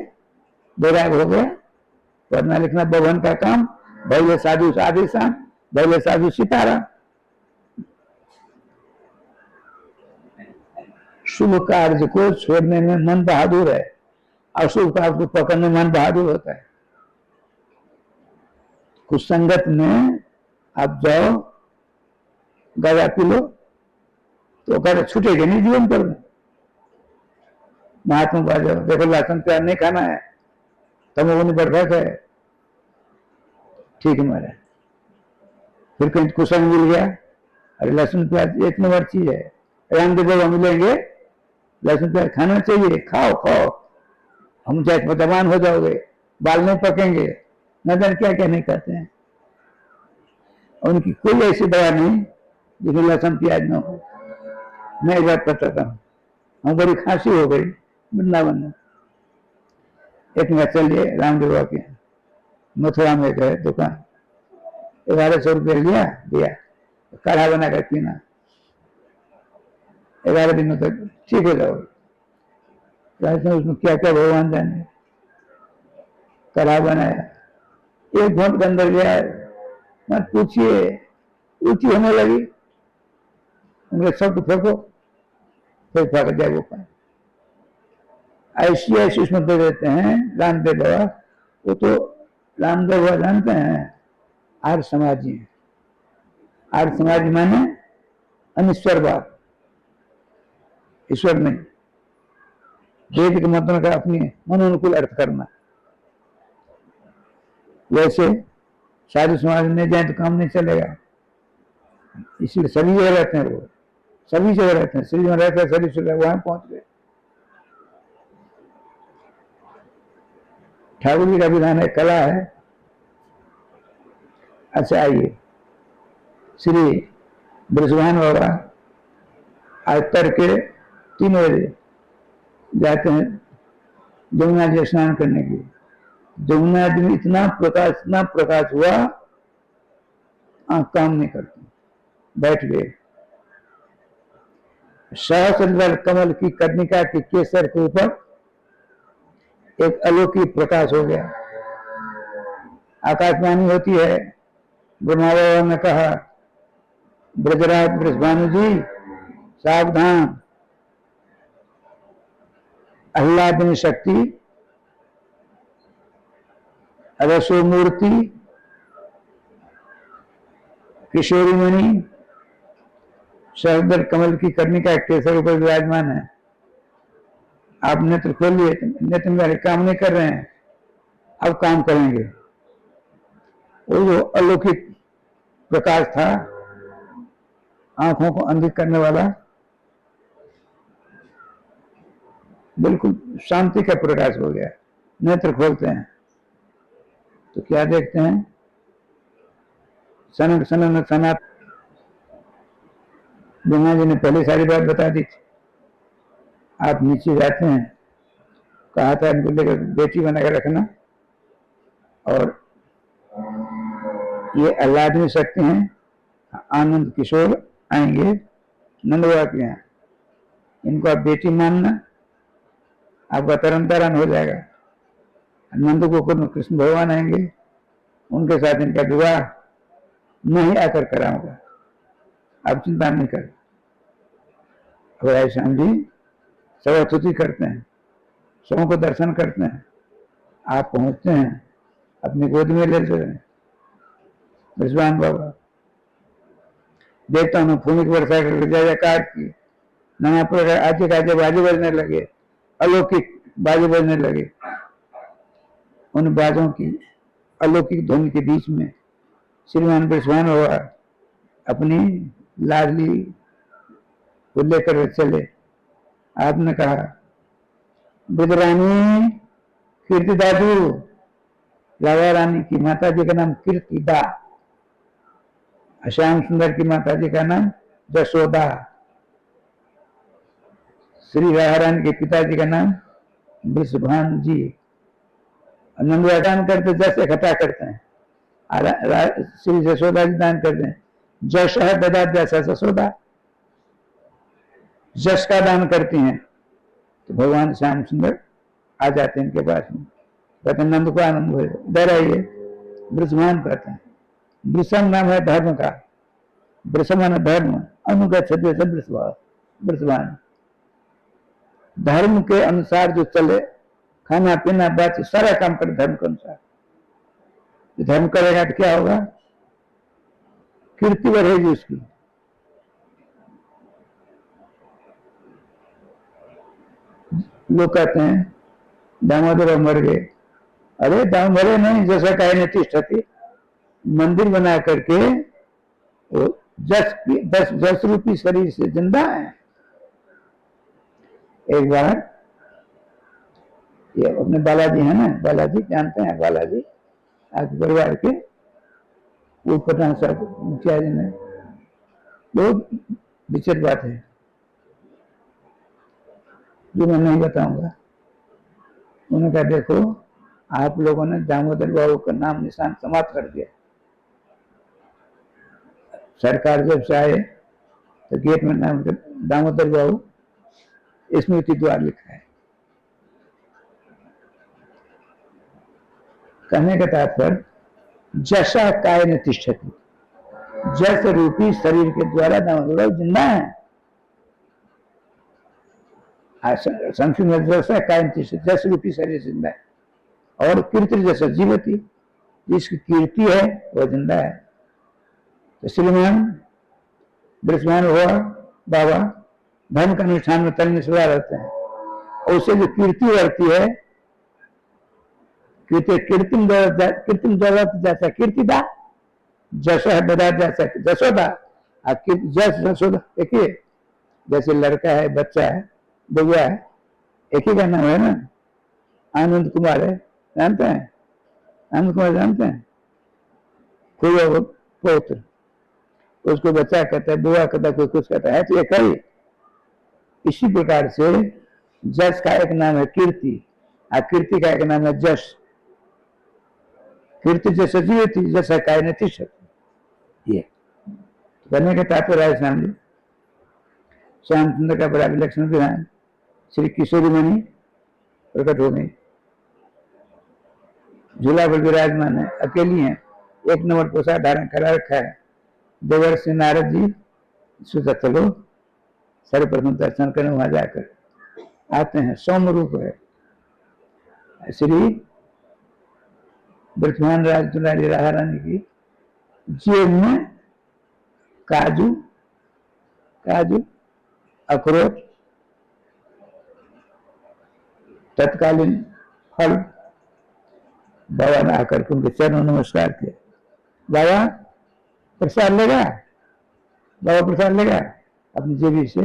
बैराग हो गया, पढ़ना लिखना भवन का काम, भैया साधु आदि शाम, भैया साधु सितारा। शुभ कार्य को छोड़ने में मन बहादुर है, अशुभ कार्य को पकड़ने में मन बहादुर होता है। कुछ संगत में आप जाओ, गाजा पी लो तो कहते छूटेगा नहीं जीवन पर। महात्मा बाजो देखो लहसुन प्याज नहीं खाना है, तमोगुनी बरकत है, ठीक है मेरा। फिर कहीं कुसंग मिल गया, अरे लहसुन प्याज एक नंबर चीज है, रामदेव बाबा मिलेंगे, लहसुन प्याज खाना चाहिए, खाओ, हम चाहे पतवान हो जाओगे, बाल नहीं पकेंगे, न जाने क्या क्या नहीं कहते हैं। उनकी कोई ऐसी दवा नहीं जिसमें लहसुन प्याज न हो। मैं एक बात बताता हूँ, हम बड़ी खांसी हो गई वृंदावन में, एक में चलिए रामदेव बाबा के मथुरा में गए, दुकान 1100 रुपये दिया, काढ़ा बना कर पीना, 11 दिनों तक ठीक हो जाओगे। उसमें क्या क्या भगवान जाने, काढ़ा बनाया, एक घंटे के अंदर गया, मत पूछिए, ऊंची होने लगी, उनके सब फेंको, फिर फेंक जाए वो पाए। ऐसी उसमें दे देते हैं रामदेव बाबा। वो तो रामदेव बाबा जानते हैं आर्य समाजी है। आर्य समाजी माने अनिश्वरवाद, ईश्वर नहीं, वेद के मतलब का अपनी मनोनुकूल अर्थ करना। वैसे साधु समाज में जाए तो काम नहीं चलेगा, इसलिए सभी जगह रहते हैं, वो सभी जगह रहते हैं, श्री में रहते हैं, सभी जगह वहां पहुंच गए। ठाकुर जी का विधान है, कला है। अच्छा आइए, श्री ब्रजवान बाबा आज तड़के 3 बजे जाते हैं यमुना जी स्नान करने के लिए। यमुना जी में इतना प्रकाश हुआ, आंख काम नहीं करती, बैठ गए। सहस्र कमल की कर्णिका के केसर के ऊपर एक अलौकिक प्रकाश हो गया। आकाशवाणी होती है, ब्रह्मा बाबा ने कहा, ब्रजराज ब्रजभानु जी सावधान, आह्लादनी शक्ति, रसो मूर्ति, किशोरी मणि, सहस्र कमल की कर्णिका केसर ऊपर विराजमान है। आप नेत्र खोल लिए, नेत्र मेरे काम नहीं कर रहे हैं, अब काम करेंगे। वो जो अलौकिक प्रकाश था, आंखों को अंधी करने वाला, बिल्कुल शांति का प्रकाश हो गया। नेत्र खोलते हैं तो क्या देखते हैं? सनक सनक सनात। ब्रह्मा जी ने पहले सारी बात बता दी थी। आप नीचे जाते हैं, कहा था इनको लेकर बेटी बनाकर रखना, और ये आह्लादनी शक्ति हैं, आनंद किशोर आएंगे नंद बाबा के यहाँ, इनको आप बेटी मानना, आपका तरन तारण हो जाएगा। नंद गोकुल में कृष्ण भगवान आएंगे, उनके साथ इनका विवाह मैं ही आकर कराऊंगा, आप चिंता नहीं कर। श्याम जी सर्वस्तुति करते हैं, सबों को दर्शन करते हैं। आप पहुंचते हैं, अपनी गोद में लेते हैं ब्रजभान बाबा। देखता हूँ भूमि की वर्षा करके जय जयकार की, नाना प्रकार आजे काजे बाजे बजने लगे, अलौकिक बाजे बजने लगे। उन बाजों की अलौकिक धुन के बीच में श्रीमान ब्रजभान बाबा अपनी लाडली को लेकर चले। आपने कहा, ब्रजरानी कीर्ति दादू, राधा रानी की माता जी का नाम कीर्तिदा, श्याम सुंदर की माता जी का नाम जशोदा, श्री राधा रानी के पिताजी का नाम वृषभान जी। नंदुआ दान करते जस इकट्ठा करते हैं, श्री जशोदा जी दान करते हैं। जश है ददा जैसा जशोदा, जश का दान करती हैं तो भगवान श्याम सुंदर आ जाते हैं इनके पास में, कहते हैं नंद को आनंद हो, इधर आइए। वृषभान कहते हैं, वृषम नाम है धर्म का, वृषमान धर्म, अनुगत वृषभान, धर्म के अनुसार जो चले, खाना पीना बात सारा काम करे धर्म के अनुसार। धर्म करेगा तो क्या होगा? कीर्ति बढ़ेगी उसकी। लोग कहते हैं दामोदर मर गए, अरे दाम मरे नहीं, जैसा कहे नहीं तिष्ठती, मंदिर बना करके दस रूपी शरीर से जिंदा है। एक बार ये अपने बालाजी है ना, बालाजी जानते हैं, बालाजी आपके परिवार के वो पठान साहब मुखिया जी ने, बहुत विचित्र बात है जो मैं नहीं बताऊंगा। उन्होंने कहा, देखो आप लोगों ने दामोदर बाबू का नाम निशान समाप्त कर दिया। सरकार जब से आए तो गेट में नाम दामोदर बाबू स्मृति द्वार लिखा है। कहने का तात्पर्य, जैसा काय न तिष्ठति, जैसे रूपी शरीर के द्वारा दामोदर बाबू जिंदा है, संस्कृत में जैसा काय न तिष्ठति, जैसे रूपी शरीर जिंदा है, और कीर्ति जैसा जीवती, जिसकी कीर्ति है वह जिंदा है। तो श्रीमान ब्रजभान हुआ बाबा धर्म का अनुष्ठान में तन्मय सदा रहते हैं, और उससे जो कीर्ति बढ़ती है, कीर्तिम दौलत जैसा कीर्तिदा, जैसा ददा जैसा जसोदा, जसोदा एक ही, जैसे लड़का है, बच्चा है, बउआ है, एक ही का नाम है ना, आनंद कुमार है, जानते हैं? आनंद कुमार जानते हैं? कोई पौत्र, उसको बच्चा कहता है, बुआ कहता है, कोई कुछ कहता है, तो ये कई। इसी प्रकार से जस का एक नाम है कीर्ति, और कीर्ति का एक नाम है जश। कीर्ति जैसे जीवती, जैसा काय न तिष्ठति, ये करने के तात्पर्य है श्याम जी। श्याम सुंदर का बड़ा विलक्षण विधान। श्री किशोरी मणि प्रकट हो गई, झूला पर विराजमान है, अकेली है, 1 नंबर पोशाक धारण करा रखा है। देवर से नारद जी सोचा चलो सर्वप्रथम दर्शन करें, वहां जाकर आते हैं। सौम्य रूप है। श्री ब्रजमान राज दुलारी राधा रानी की जेब में काजू अखरोट तत्कालीन फल बाबा ने आकर के उनके चरणों नमस्कार किया। बाबा प्रसाद लेगा, बाबा प्रसाद लेगा, अपनी जेबी से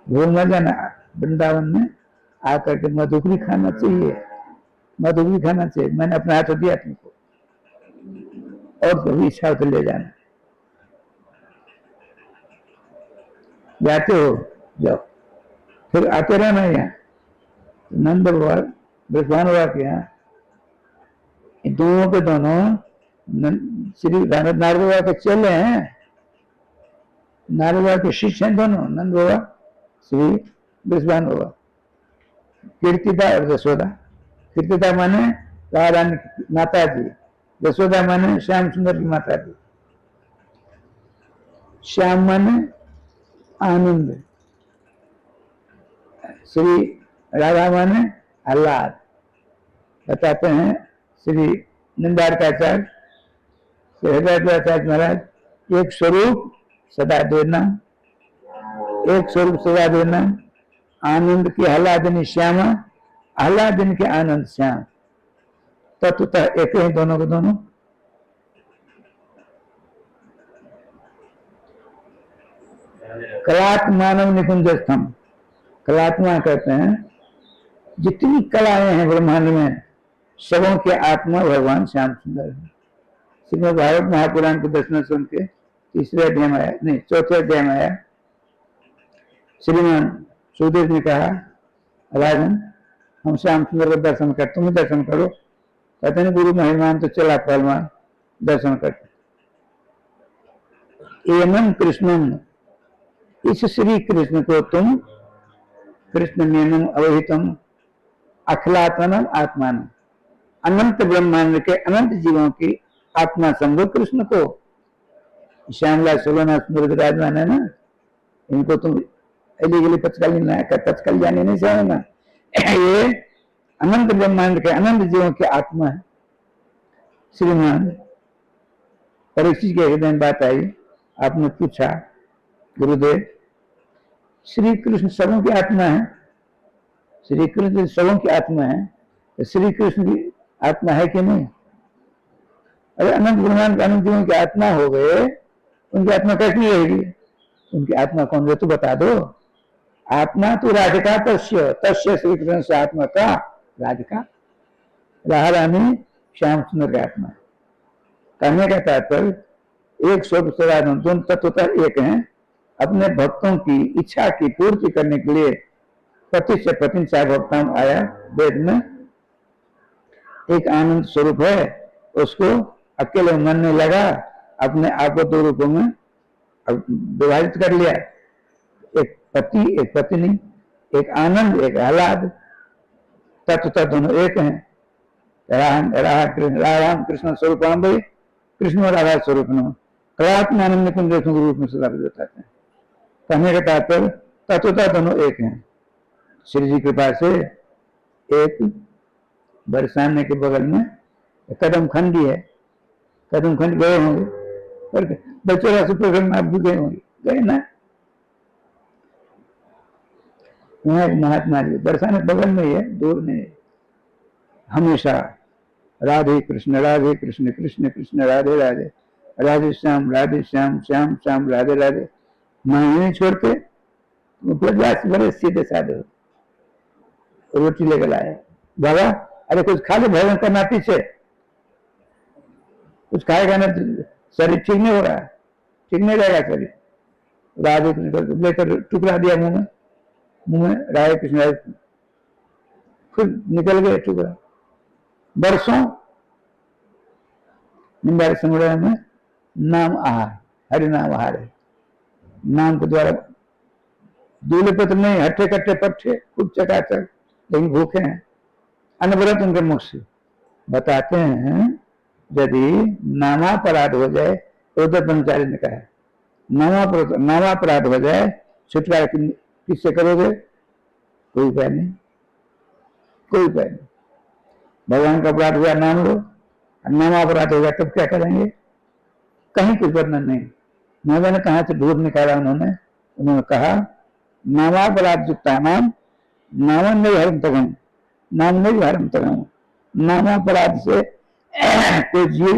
भूल न जाना। वृंदावन में आकर के मधुकरी खाना चाहिए, मधुकरी खाना चाहिए, मैंने अपना हाथ दिया तुमको, और कभी इच्छा हो तो ले जाना। जाते हो जाओ, फिर आते रहना यहाँ। नंद बाबा ब्रजमान बाबा के यहाँ दोनों के दोनों श्री नारद बाबा के चले हैं, नारद बाबा के शिष्य हैं दोनों, नंद बाबा श्री ब्रजमान बाबा। कीर्तिदा और यशोदा। कीर्तिदा माने राधा रानी की माता जी, यशोदा माने श्याम सुंदर की माता जी। श्याम माने आनंद, श्री राधा माने आह्लाद। बताते हैं श्री निंदारकाचार्य हृदयाचार्य महाराज, एक स्वरूप सदा देना, एक स्वरूप सदा देना, आनंद की आह्लादिनी श्यामा, आह्लादिनी के आनंद श्याम, तत्वतः एक ही दोनों को दोनों। कलात्मानव निकुंजस्थम, कलात्मा कहते हैं जितनी कलाएं हैं ब्रह्मांड में सबों के आत्मा भगवान श्याम सुंदर है। श्रीमद् भागवत महापुराण के दर्शन सुन के 3रे अध्याय में आया, नहीं 4थे अध्याय में आया, श्रीमान सुखदेव ने कहा राजन हम श्याम सुंदर का दर्शन कर, तुम दर्शन करो। कहते हैं गुरु महिमान तो चला पहलवान दर्शन करते। एवं कृष्णम, इस श्री कृष्ण को तुम कृष्ण नियमम अवहितम अखिलात्मनम आत्मान, अनंत ब्रह्मांड के अनंत जीवों की आत्मा समझो कृष्ण को। श्यामला सोलना सुंदर विराजमान है ना, इनको तुम एलिगली पचकल्याणी नहीं समझना। ये अनंत ब्रह्मांड के अनंत जीवों की आत्मा है। श्रीमान परीक्षित के हृदय में बात आई, आपने पूछा गुरुदेव श्री कृष्ण सबों की आत्मा है, श्री कृष्ण सबों की आत्मा है, तो श्री कृष्ण की आत्मा है कि नहीं? अरे अनंत ब्रह्मांड के अनंत जीवों की आत्मा हो गए, उनकी आत्मा कैसी रहेगी? उनकी आत्मा कौन है तो बता दो। आत्मा तो राधिका तस्य, तस्य श्री कृष्ण से आत्मा का राधिका, राधा रानी श्याम सुंदर की आत्मा। कहने का तात्पर्य एक स्वरूप से दोनों तत्वतः एक हैं। अपने भक्तों की इच्छा की पूर्ति करने के लिए पति से पत्नी चाहे भक्ता आया, वेद में एक आनंद स्वरूप है, उसको अकेले मन में लगा, अपने आप को 2 रूपों में विभाजित कर लिया, एक पति एक पत्नी, एक आनंद एक आह्लाद, तत्वतः दोनों एक हैं। राम कृष्ण स्वरूप भाई, कृष्ण और राधा स्वरूप नो कलात्मानंद निकुंज के रूप में सदा बताते हैं। कहने का तात्पर्य तत्वतः दोनों एक हैं। श्री जी कृपा से एक बरसाने के बगल में कदम खंडी है, कदम खंड गए होंगे, पर बच्चों सुपर में आप भी गए होंगे, गए ना? वहां महात्मा जी बरसाने बगल में ही है, दूर नहीं है। हमेशा राधे कृष्ण कृष्ण कृष्ण राधे राधे, राधे श्याम श्याम श्याम राधे राधे, मां नहीं छोड़ते। बड़े सीधे साधे होते। रोटी लेकर लाए, बाबा अरे कुछ खा लो, भोजन करना पीछे, कुछ खाएगा ना शरीर ठीक नहीं हो रहा, ठीक नहीं रहेगा शरीर। राधे कृष्ण लेकर टुकड़ा दिया मुंह में राधे कृष्ण, फिर निकल गए टुकड़ा। बरसों निम्बार्क समुदाय में नाम आहार, हरि नाम आहार है। नाम के द्वारा दूल्हे पत्र नहीं, हट्टे कट्टे पट्टे खूब चकाचक, लेकिन भूखे हैं। अनवरत उनके मुख से बताते हैं यदि नामापराध हो जाए तो उधर ब्रह्मचारी ने कहा नामापराध हो जाए छुटकारा किससे करोगे? कोई उपाय नहीं, कोई उपाय नहीं। भगवान का अपराध हुआ नाम लो, नामापराध होगा तब क्या करेंगे? कहीं कुछ वर्णन नहीं। महोदय ने कहाँ से ढूंढ निकाला उन्होंने कहा नामापराध युक्ता नाम नाम नहीं हरम तगम, नाम नहीं हरम तगम। नामापराध से कोई जीव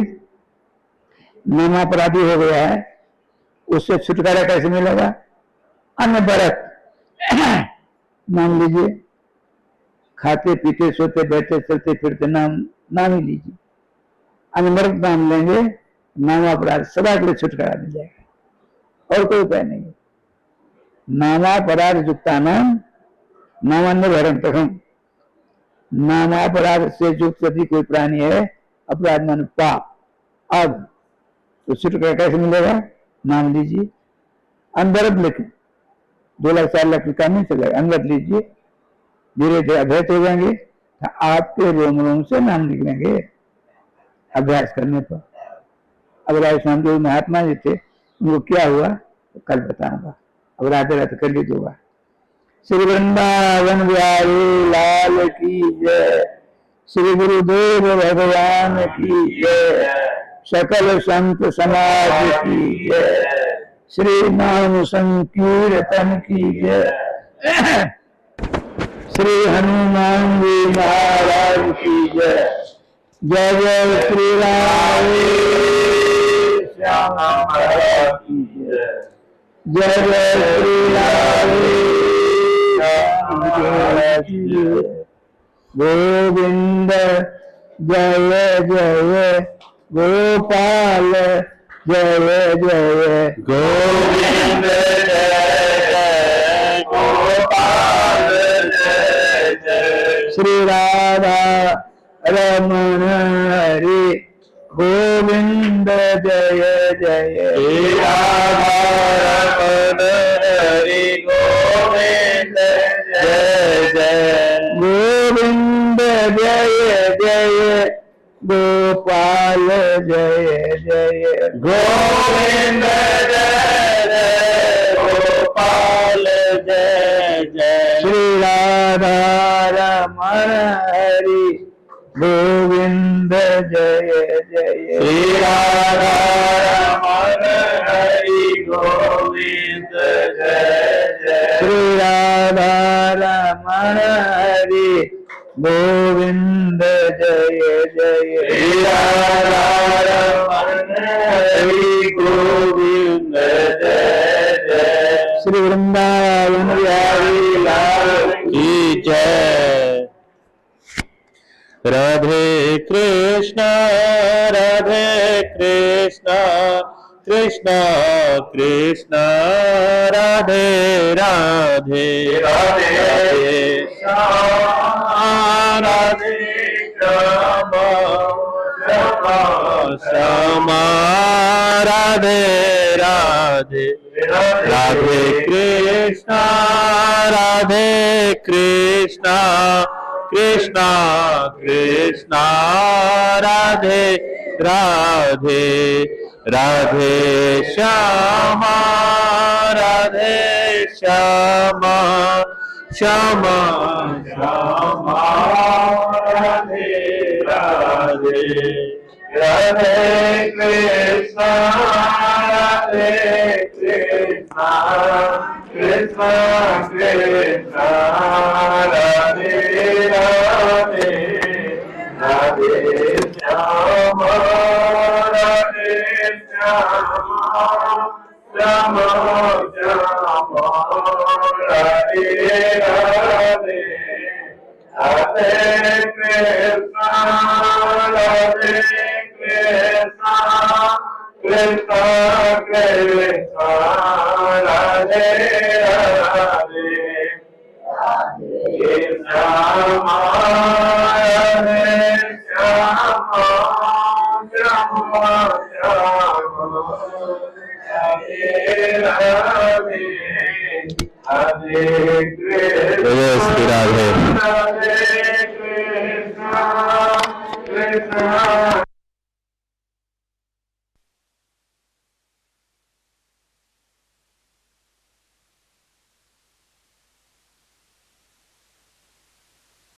नामापराधी हो गया है, उससे छुटकारा कैसे मिलेगा? अनवरत नाम लीजिए, खाते पीते सोते बैठे चलते फिरते नाम ही लीजिए। अनवरत नाम लेंगे, नामापराध सदा के लिए छुटकारा मिल जाएगा, और कोई उपाय नहीं। नामापराध युक्ता नाम नामान्यभरम तकम। नामापराध से युक्त यदि कोई प्राणी है, अपराध मान पाप, अब तो छुटकारा कैसे मिलेगा? नाम लीजिए। अनवरत लिखें, 2 लाख 4 लाख का नहीं चलेगा, अनवरत लीजिए, धीरे धीरे अभ्यस्त हो जाएंगे, आपके रोम रोम से नाम निकलेंगे अभ्यास करने पर। अब राजस्थान के महात्मा जी थे, उनको क्या हुआ तो कल बताऊंगा। अब राधे राधे कर लीजिएगा। श्री वृंदावन बिहारी लाल की जय, श्री गुरुदेव भगवान की जय, सकल संत समाज की जय, श्री नाम संकीर्तन की जय, श्री हनुमान जी महाराज की जय। जय जय श्री राम श्याम महाराज की जय। जय जय श्री राम गोविंद जय जय गोपाल जय जय गोविंद जय गोपाल जय जय। श्री राधा रमण हरि गोविंद जय जय। श्री राधा रमण हरि गोविंद जय जय। गोविंद जय जय गोपाल जय जय। गोविंद जय जय गोपाल जय जय। श्री राधा रमण हरि गोविंद जय जय। श्री राधा रमण हरि गोविंद जय जय। श्री राधा रमण हरि गोविंद जय जय। श्री राधा रमण हरि गोविंद जय जय। श्री वृंदावन बिहारी लाल की जय। राधे कृष्णा कृष्णा कृष्णा राधे राधे राधे श्याम राधे श्याम राधे राधे राधे कृष्णा कृष्णा कृष्णा राधे राधे राधे श्याम राधे श्याम श्याम श्याम राधे राधे राधे कृष्णा कृष्णा कृष्णा राधे राधे राधे श्याम राधे श्याम श्याम श्याम राधे राधे राधे कृष्णा कृष्णा कृष्णा राधे राधे राधे श्याम राधे श्याम श्याम Hare Krishna, जय श्री राधे।